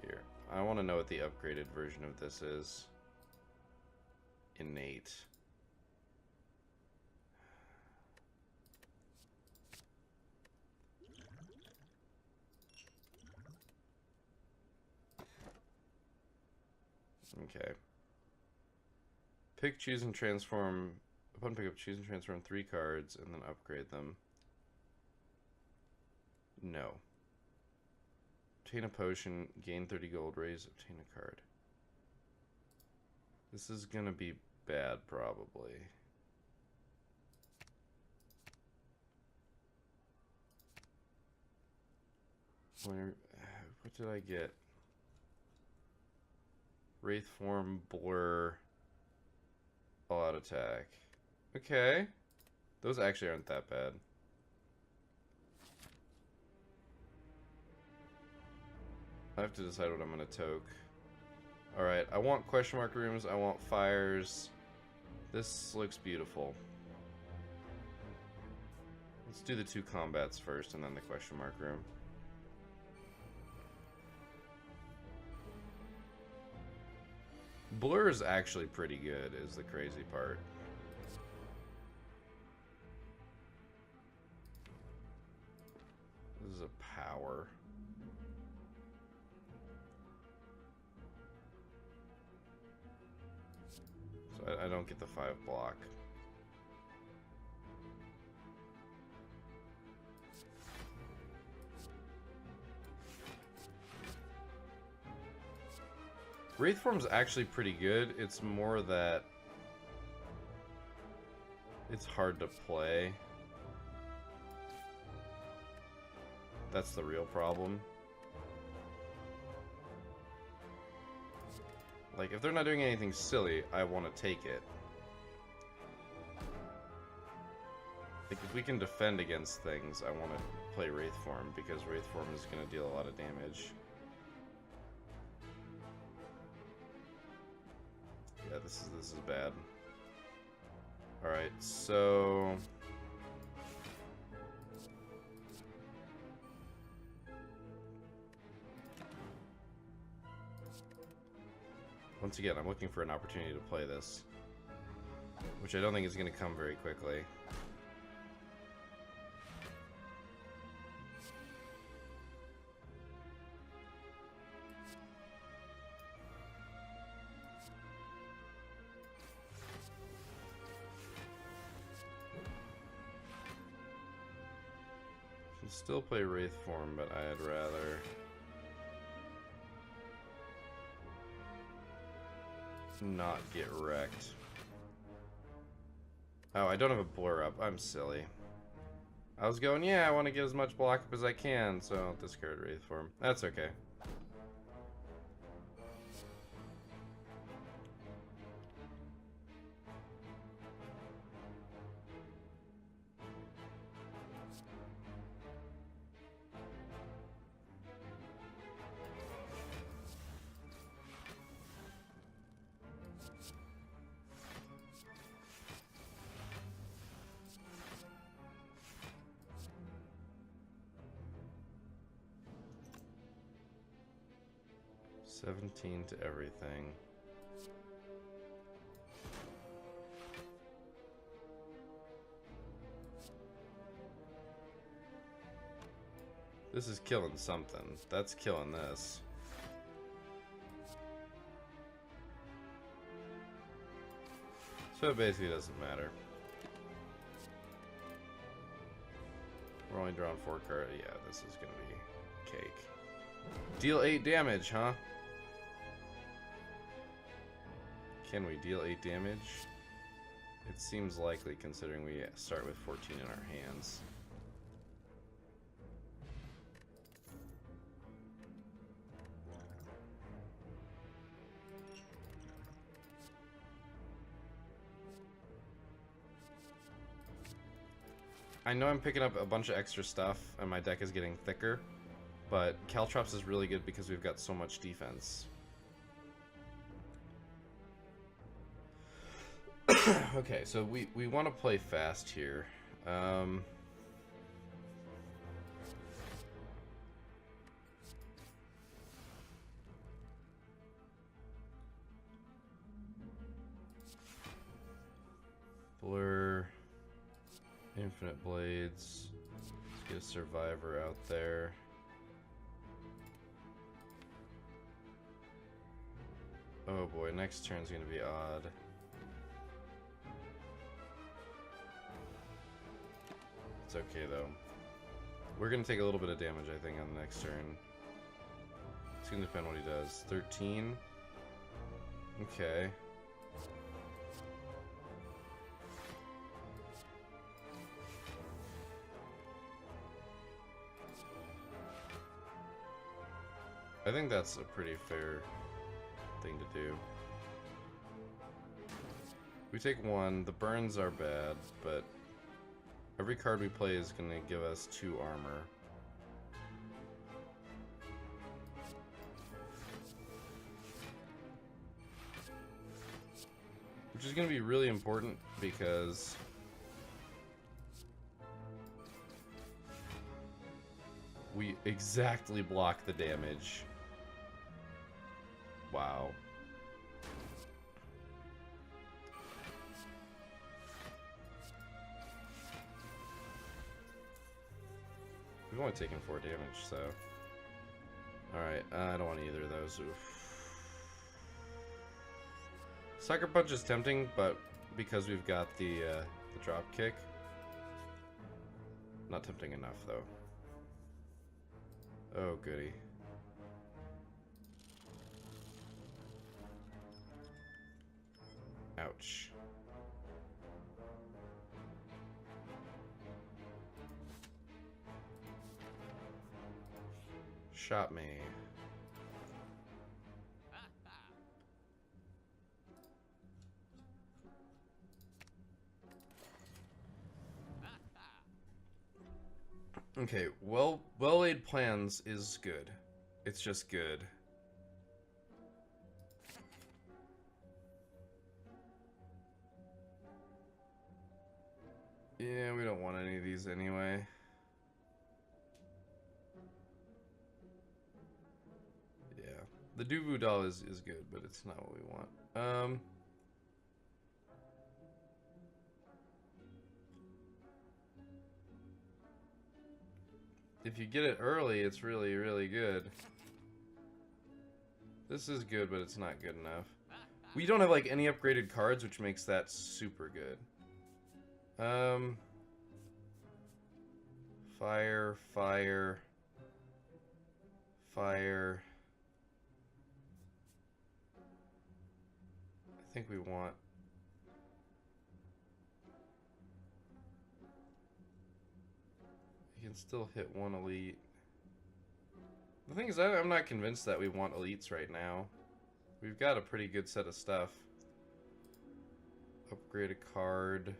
Here, I want to know what the upgraded version of this is. Innate. Okay. Pick, choose, and transform. Upon pickup, choose and transform 3 cards and then upgrade them. No. Obtain a potion, gain 30 gold, raise, obtain a card. This is gonna be bad, probably. What did I get? Wraith form, blur, all out attack. Okay. Those actually aren't that bad. I have to decide what I'm gonna toke. Alright, I want question mark rooms, I want fires. This looks beautiful. Let's do the 2 combats first and then the question mark room. Blur is actually pretty good, is the crazy part. This is a power. So I don't get the 5 block. Wraith form's actually pretty good. It's more that it's hard to play. That's the real problem. Like, if they're not doing anything silly, I want to take it. Like, if we can defend against things, I want to play Wraith form, because Wraith form is going to deal a lot of damage. Yeah, this is bad. Alright, so... once again, I'm looking for an opportunity to play this, which I don't think is going to come very quickly. Can still play Wraith form, but I'd rather... not get wrecked. Oh, I don't have a blur up. I'm silly. I was going, yeah, I want to get as much block up as I can, so I'll discard Wraith form. That's okay. $17 to everything. This is killing something. That's killing this. So it basically doesn't matter. We're only drawing 4 cards. Yeah, this is gonna be cake. Deal 8 damage, huh? Can we deal 8 damage? It seems likely considering we start with 14 in our hands. I know I'm picking up a bunch of extra stuff and my deck is getting thicker, But Caltrops is really good because we've got so much defense. Okay, so we want to play fast here. Blur, infinite blades. Let's get a survivor out there. Oh boy, next turn's gonna be odd. It's okay though. We're gonna take a little bit of damage, I think, on the next turn. It's gonna depend what he does. 13. Okay. I think that's a pretty fair thing to do. We take 1. The burns are bad, but every card we play is going to give us 2 armor. Which is going to be really important because we exactly block the damage. Wow. We've only taken 4 damage, so... Alright, I don't want either of those. Oof. Sucker Punch is tempting, but because we've got the drop kick... Not tempting enough, though. Oh, goody. Ouch. Shot me. Okay, well-laid plans is good. It's just good. Yeah, we don't want any of these anyway. Yeah. The Duvu doll is good, but it's not what we want. If you get it early, it's really, really good. This is good, but it's not good enough. We don't have, like, any upgraded cards, which makes that super good. Fire, fire, fire. I think we want... You can still hit 1 elite. The thing is, I'm not convinced that we want elites right now. We've got a pretty good set of stuff. Upgrade a card.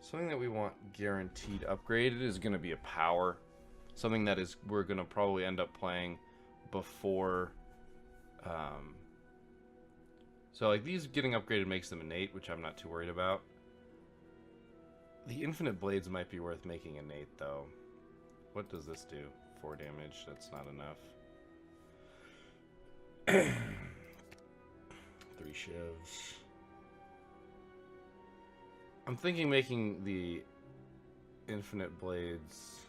Something that we want guaranteed upgraded is going to be a power. Something that is we're going to probably end up playing before. So like these getting upgraded makes them innate, which I'm not too worried about. The infinite blades might be worth making innate though. What does this do? 4 damage. That's not enough. 3 shivs. I'm thinking making the infinite blades...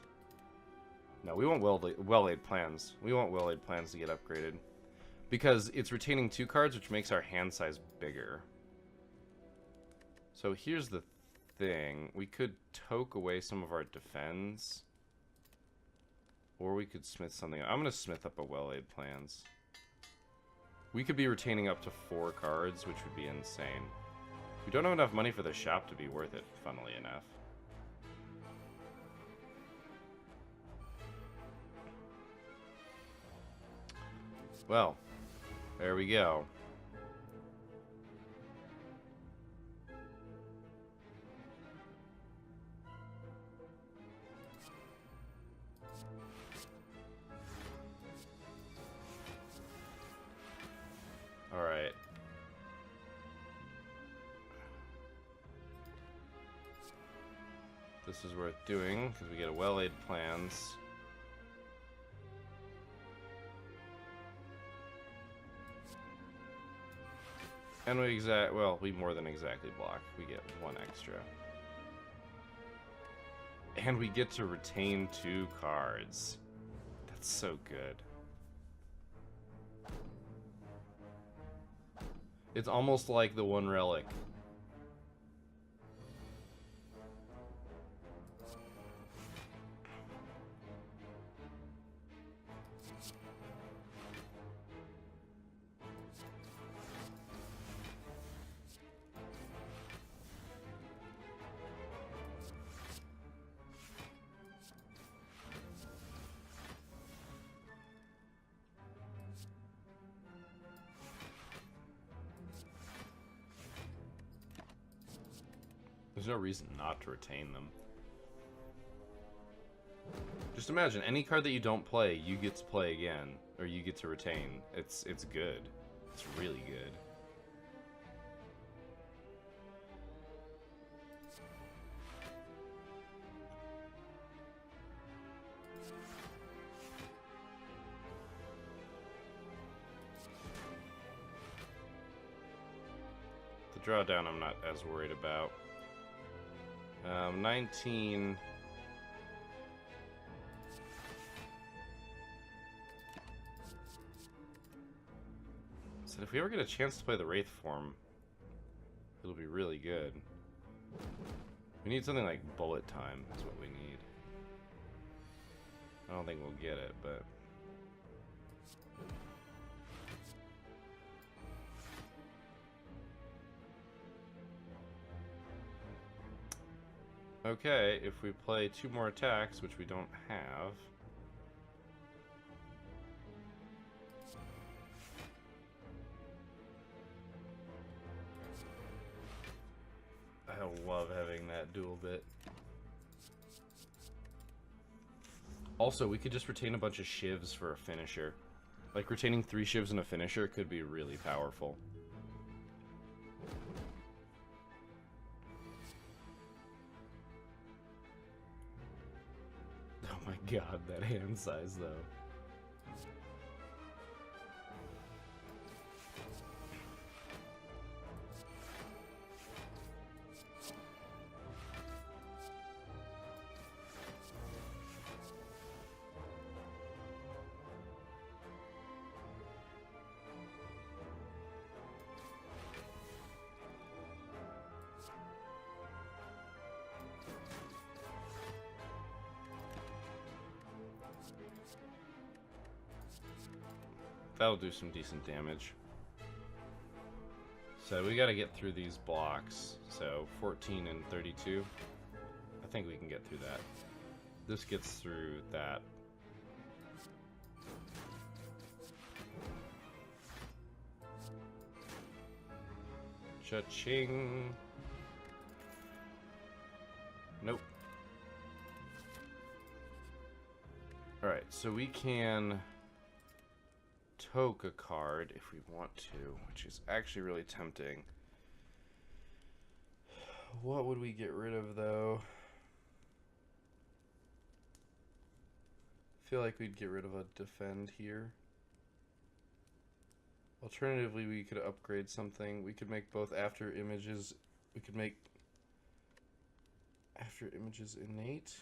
No, we want well-laid plans. We want well-laid plans to get upgraded. Because it's retaining 2 cards, which makes our hand size bigger. So here's the thing. We could toke away some of our defense. Or we could smith something. I'm going to smith up a well-laid plans. We could be retaining up to 4 cards, which would be insane. We don't have enough money for the shop to be worth it, funnily enough. Well, there we go. this is worth doing, because we get a well-laid plans. And we we more than exactly block. We get 1 extra. And we get to retain 2 cards. That's so good. It's almost like the 1 relic. There's no reason not to retain them. Just imagine, any card that you don't play, you get to play again, or you get to retain. It's good. It's really good. The drawdown I'm not as worried about. 19... So if we ever get a chance to play the Wraith form, it'll be really good. We need something like bullet time, that's what we need. I don't think we'll get it, but... Okay, if we play 2 more attacks, which we don't have... I love having that dual bit. Also, we could just retain a bunch of shivs for a finisher. Like, retaining 3 shivs in a finisher could be really powerful. Oh my god, that hand size, though. That'll do some decent damage. So we gotta get through these blocks. So 14 and 32. I think we can get through that. This gets through that. Cha-ching. Nope. Alright, so we can toke a card if we want to, which is actually really tempting. What would we get rid of, though? I feel like we'd get rid of a defend here. Alternatively, we could upgrade something. We could make both after images. We could make after images innate.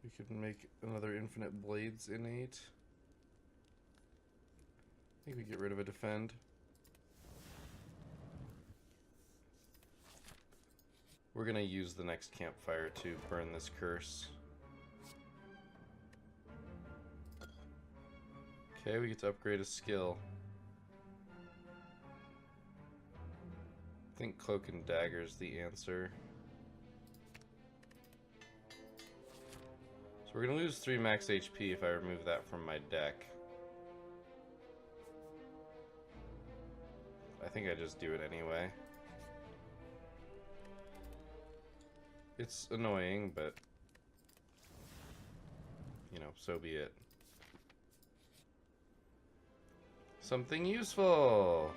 We could make another infinite blades innate. I think we get rid of a defend. We're gonna use the next campfire to burn this curse. Okay, we get to upgrade a skill. I think Cloak and Dagger is the answer. So we're gonna lose 3 max HP if I remove that from my deck. I think I just do it anyway. It's annoying, but you know, so be it. Something useful!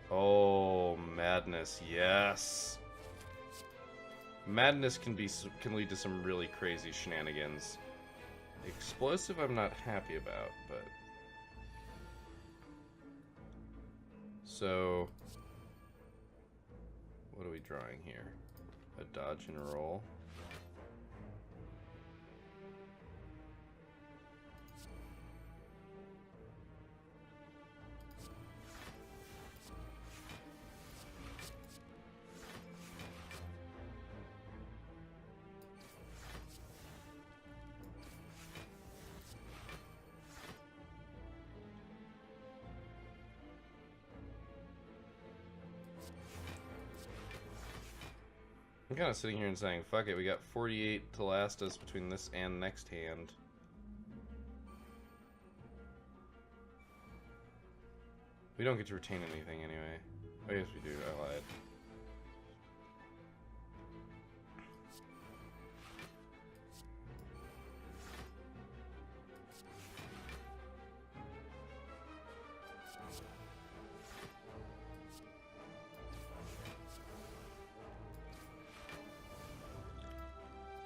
Oh Madness, yes. Madness can lead to some really crazy shenanigans. Explosive I'm not happy about, but... So... What are we drawing here? A dodge and roll. I'm kind of sitting here and saying, fuck it, we got 48 to last us between this and next hand. We don't get to retain anything anyway. I guess we do, I lied.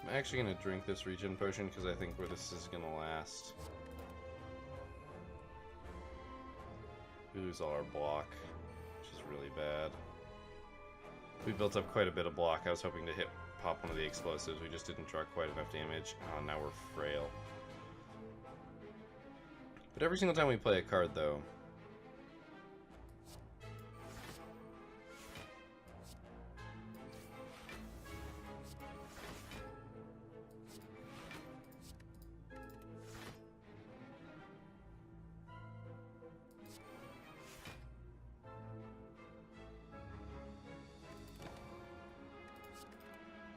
I'm actually going to drink this regen potion because I think where this is going to last. We lose all our block, which is really bad. We built up quite a bit of block. I was hoping to pop one of the explosives. We just didn't draw quite enough damage. Oh, now we're frail. But every single time we play a card, though,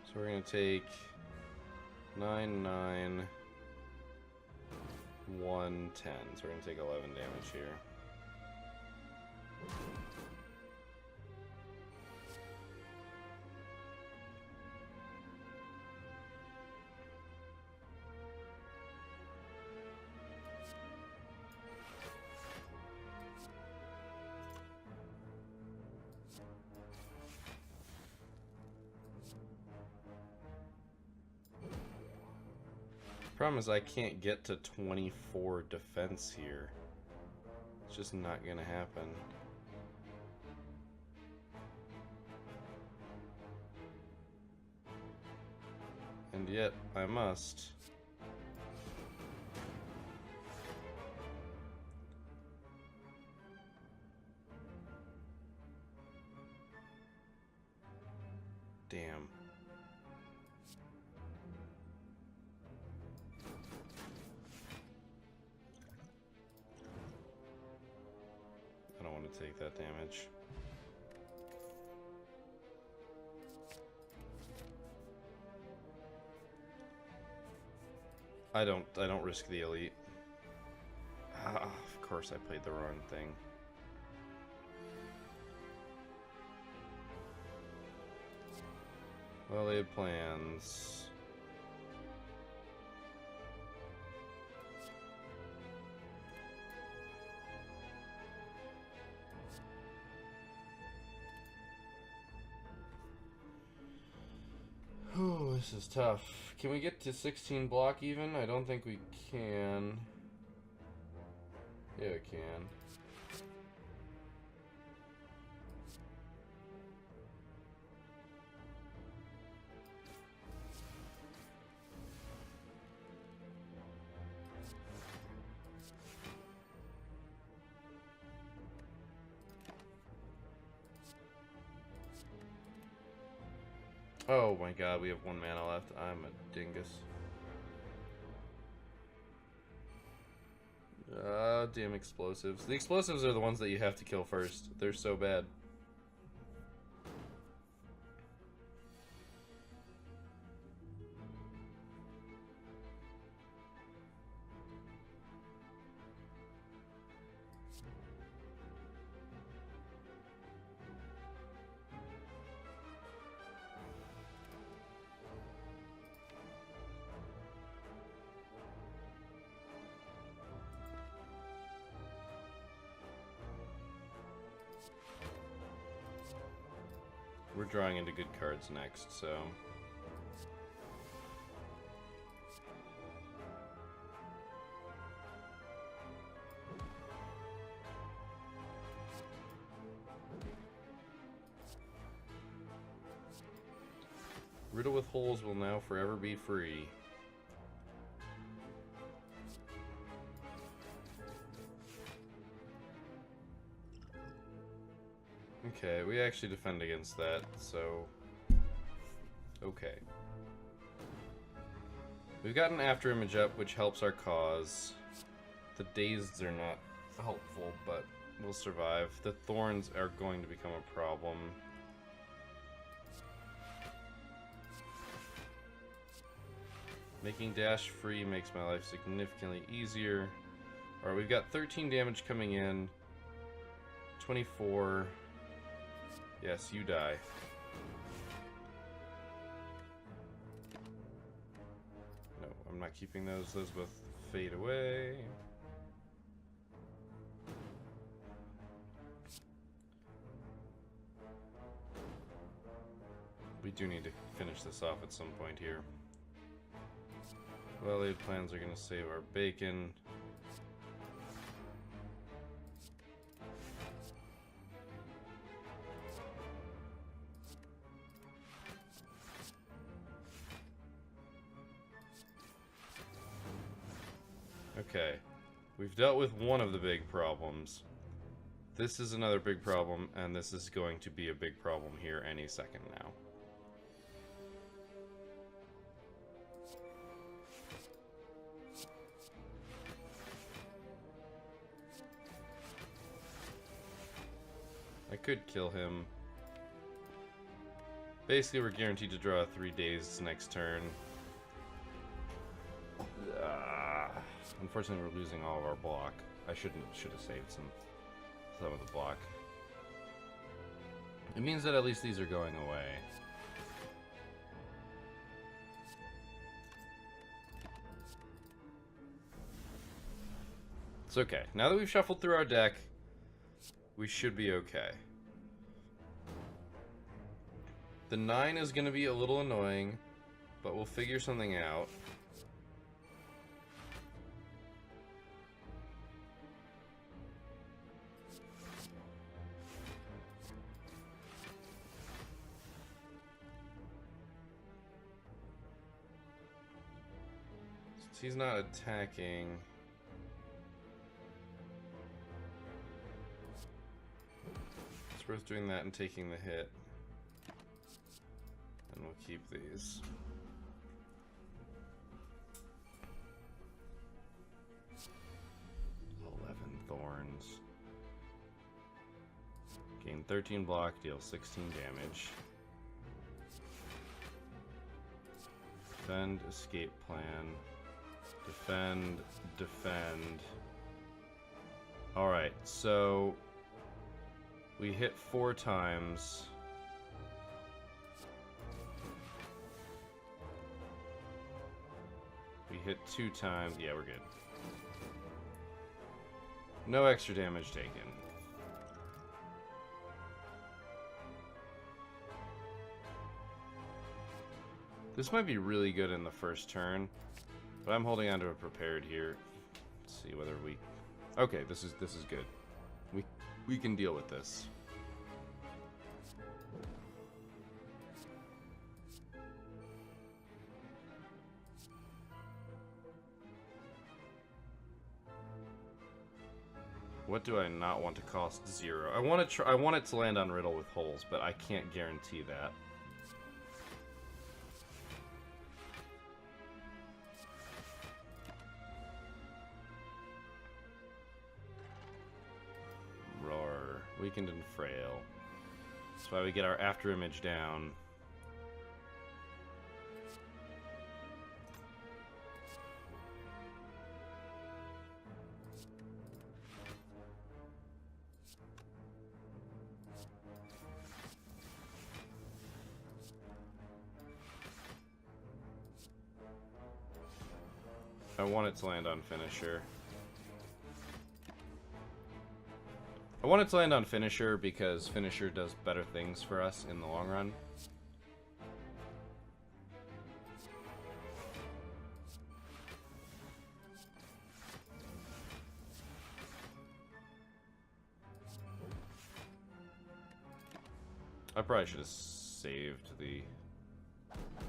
so we're going to take 9, 9, 1, 10. So we're going to take 11 damage here. Problem is I can't get to 24 defense here. It's just not gonna happen. And yet, I must. Damn. I don't want to take that damage. I don't risk the elite. Ah, of course I played the wrong thing. Well, they had plans. Oh, this is tough. Can we get to 16 block even? I don't think we can. Yeah, we can. Oh my god, we have 1 mana left. I'm a dingus. Damn explosives. The explosives are the ones that you have to kill first. They're so bad. We're drawing into good cards next, so... Riddle with holes will now forever be free. Okay, we actually defend against that, so... Okay. We've got an after image up, which helps our cause. The dazeds are not helpful, but we'll survive. The thorns are going to become a problem. Making dash free makes my life significantly easier. Alright, we've got 13 damage coming in. 24. Yes, you die. No, I'm not keeping those. Those both fade away. We do need to finish this off at some point here. Well-laid plans are going to save our bacon. Okay, we've dealt with one of the big problems. This is another big problem, and this is going to be a big problem here any second now. I could kill him. Basically, we're guaranteed to draw 3 days next turn. Unfortunately, we're losing all of our block. I should have saved some of the block. It means that at least these are going away. It's okay. Now that we've shuffled through our deck, we should be okay. The 9 is going to be a little annoying, but we'll figure something out. Since he's not attacking... It's worth doing that and taking the hit. And we'll keep these. Thorns. Gain 13 block, deal 16 damage. Defend, escape plan. Defend, defend. Alright, so we hit 4 times. We hit 2 times. Yeah, we're good. No extra damage taken. This might be really good in the first turn, but I'm holding on to a prepared here. Let's see whether we... Okay, this is good. We can deal with this. What do I not want to cost 0? I want it to land on Riddle with holes, but I can't guarantee that. Roar. Weakened and frail. That's why we get our after image down. I want it to land on finisher. I wanted to land on Finisher because Finisher does better things for us in the long run. I probably should have saved the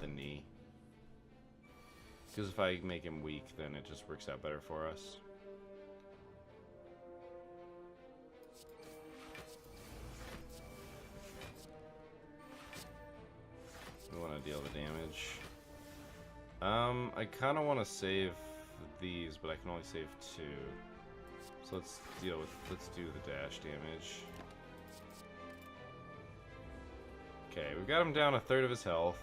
knee. Because if I make him weak, then it just works out better for us. We want to deal the damage. I kind of want to save these, but I can only save 2. So let's do the dash damage. Okay, we've got him down 1/3 of his health.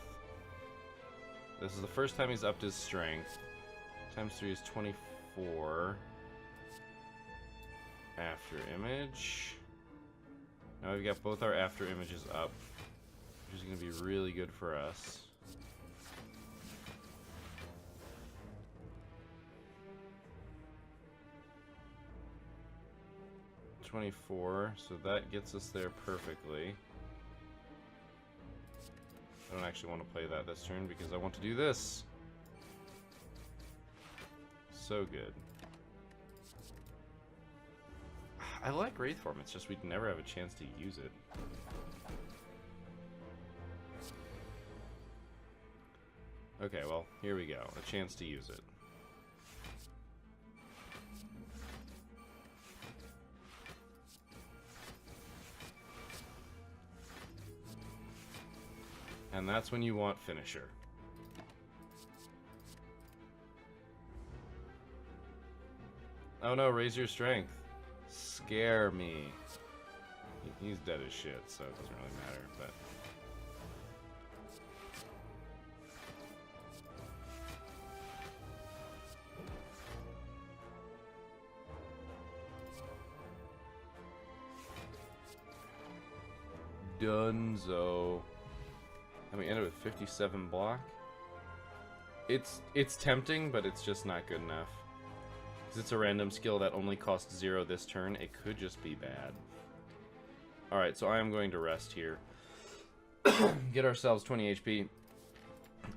This is the first time he's upped his strength. Times 3 is 24. After image. Now we've got both our after images up, which is going to be really good for us. $24, so that gets us there perfectly. I don't actually want to play that this turn because I want to do this. So good. I like Wraith Form, it's just we'd never have a chance to use it. Okay, well, here we go. A chance to use it. And that's when you want Finisher. Oh no, raise your strength. Scare me. He's dead as shit, so it doesn't really matter, but... Dunzo. And we ended with 57 block. It's tempting, but it's just not good enough. Because it's a random skill that only costs 0 this turn. It could just be bad. Alright, so I am going to rest here. Get ourselves 20 HP.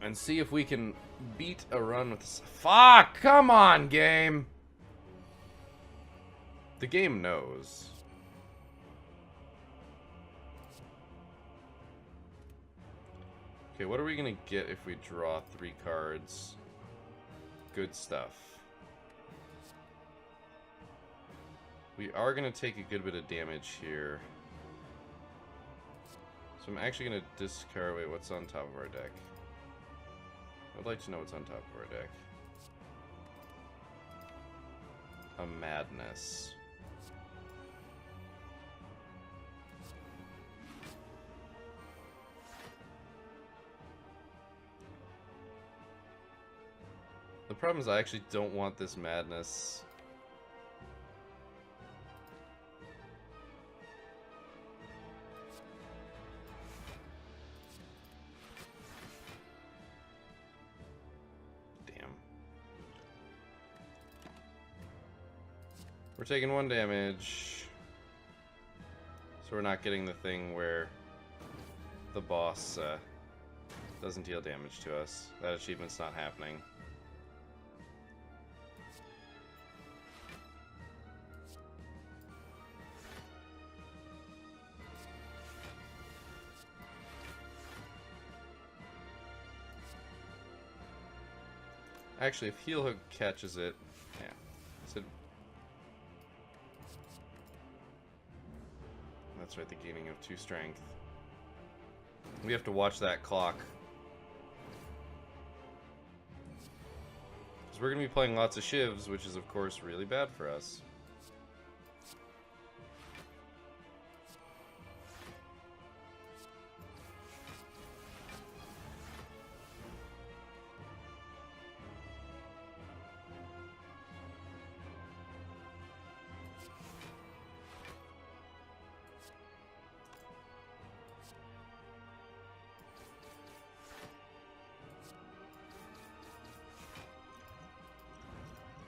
And see if we can beat a run with this. Fuck! Come on, game! The game knows. Okay, what are we gonna get if we draw 3 cards? Good stuff. We are gonna take a good bit of damage here. So I'm actually gonna discard. Wait, what's on top of our deck? I'd like to know what's on top of our deck. A madness. The problem is I actually don't want this madness. Damn. We're taking 1 damage. So we're not getting the thing where the boss doesn't deal damage to us. That achievement's not happening. Actually, if Heel Hook catches it, yeah. So that's right, the gaining of 2 strength. We have to watch that clock. Because we're going to be playing lots of shivs, which is, of course, really bad for us.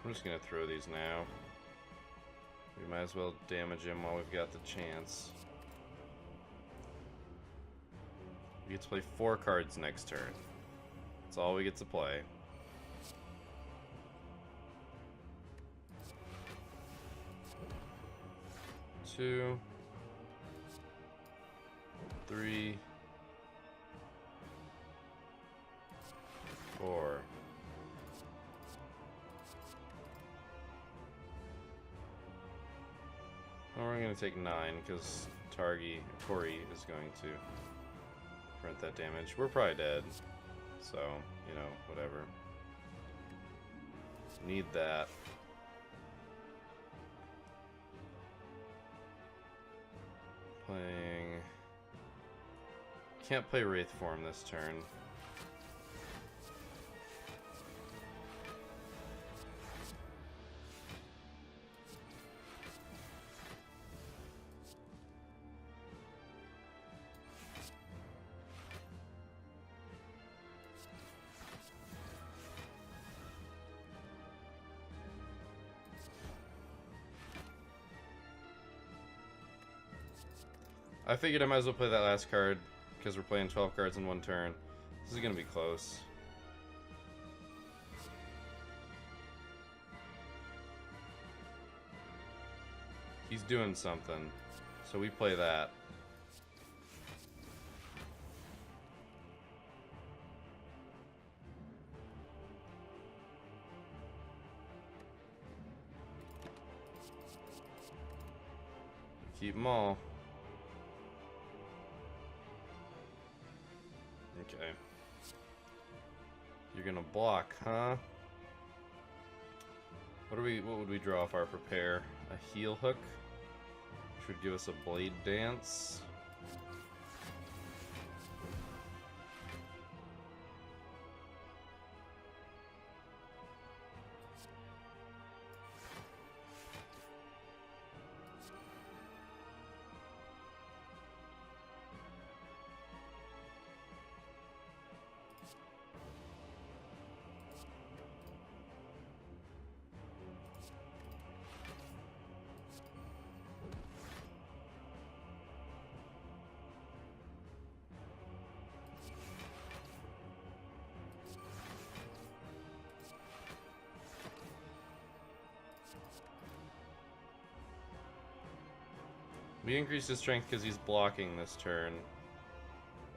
I'm just gonna throw these now. We might as well damage him while we've got the chance. We get to play 4 cards next turn. That's all we get to play. 2, 3, 4. Well, we're going to take 9 because Tori is going to prevent that damage. We're probably dead, so, you know, whatever. Need that. Playing... Can't play Wraith Form this turn. I figured I might as well play that last card because we're playing 12 cards in one turn. This is going to be close. He's doing something, so we play that. Keep them all. Okay. You're gonna block, huh? What would we draw off our prepare? A heel hook, which would give us a blade dance. We increased his strength because he's blocking this turn.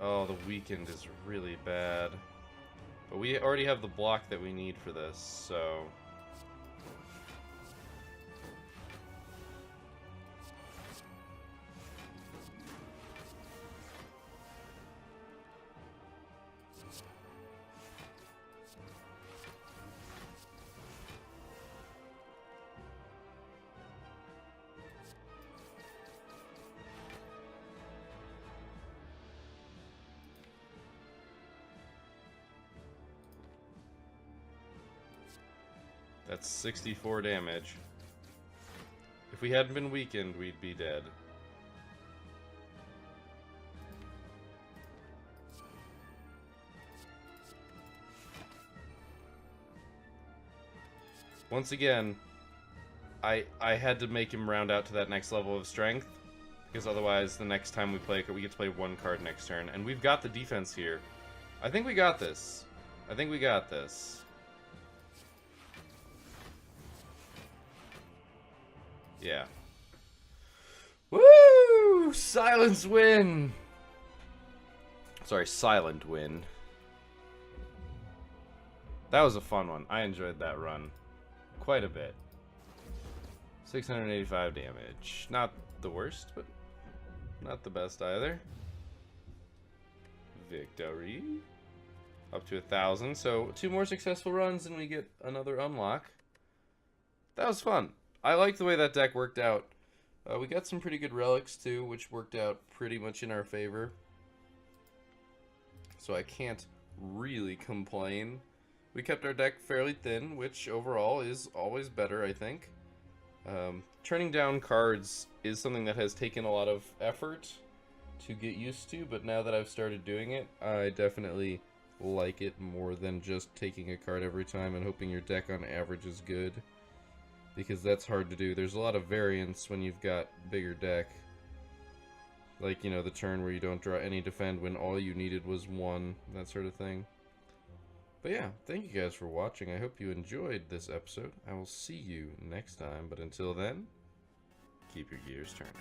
Oh, the weakened is really bad. But we already have the block that we need for this, so... That's 64 damage. If we hadn't been weakened, we'd be dead. Once again, I had to make him round out to that next level of strength, because otherwise the next time we play, we get to play 1 card next turn, and we've got the defense here. I think we got this. I think we got this. Yeah. Woo! Silence win! Sorry, silent win. That was a fun one. I enjoyed that run quite a bit. 685 damage. Not the worst, but not the best either. Victory. Up to 1,000. So 2 more successful runs and we get another unlock. That was fun. I like the way that deck worked out. We got some pretty good relics too, which worked out pretty much in our favor. So I can't really complain. We kept our deck fairly thin, which overall is always better, I think. Turning down cards is something that has taken a lot of effort to get used to, but now that I've started doing it, I definitely like it more than just taking a card every time and hoping your deck on average is good. because that's hard to do. There's a lot of variance when you've got bigger deck. Like, you know, the turn where you don't draw any defend when all you needed was 1, that sort of thing. But yeah, thank you guys for watching. I hope you enjoyed this episode. I will see you next time, but until then, keep your gears turning.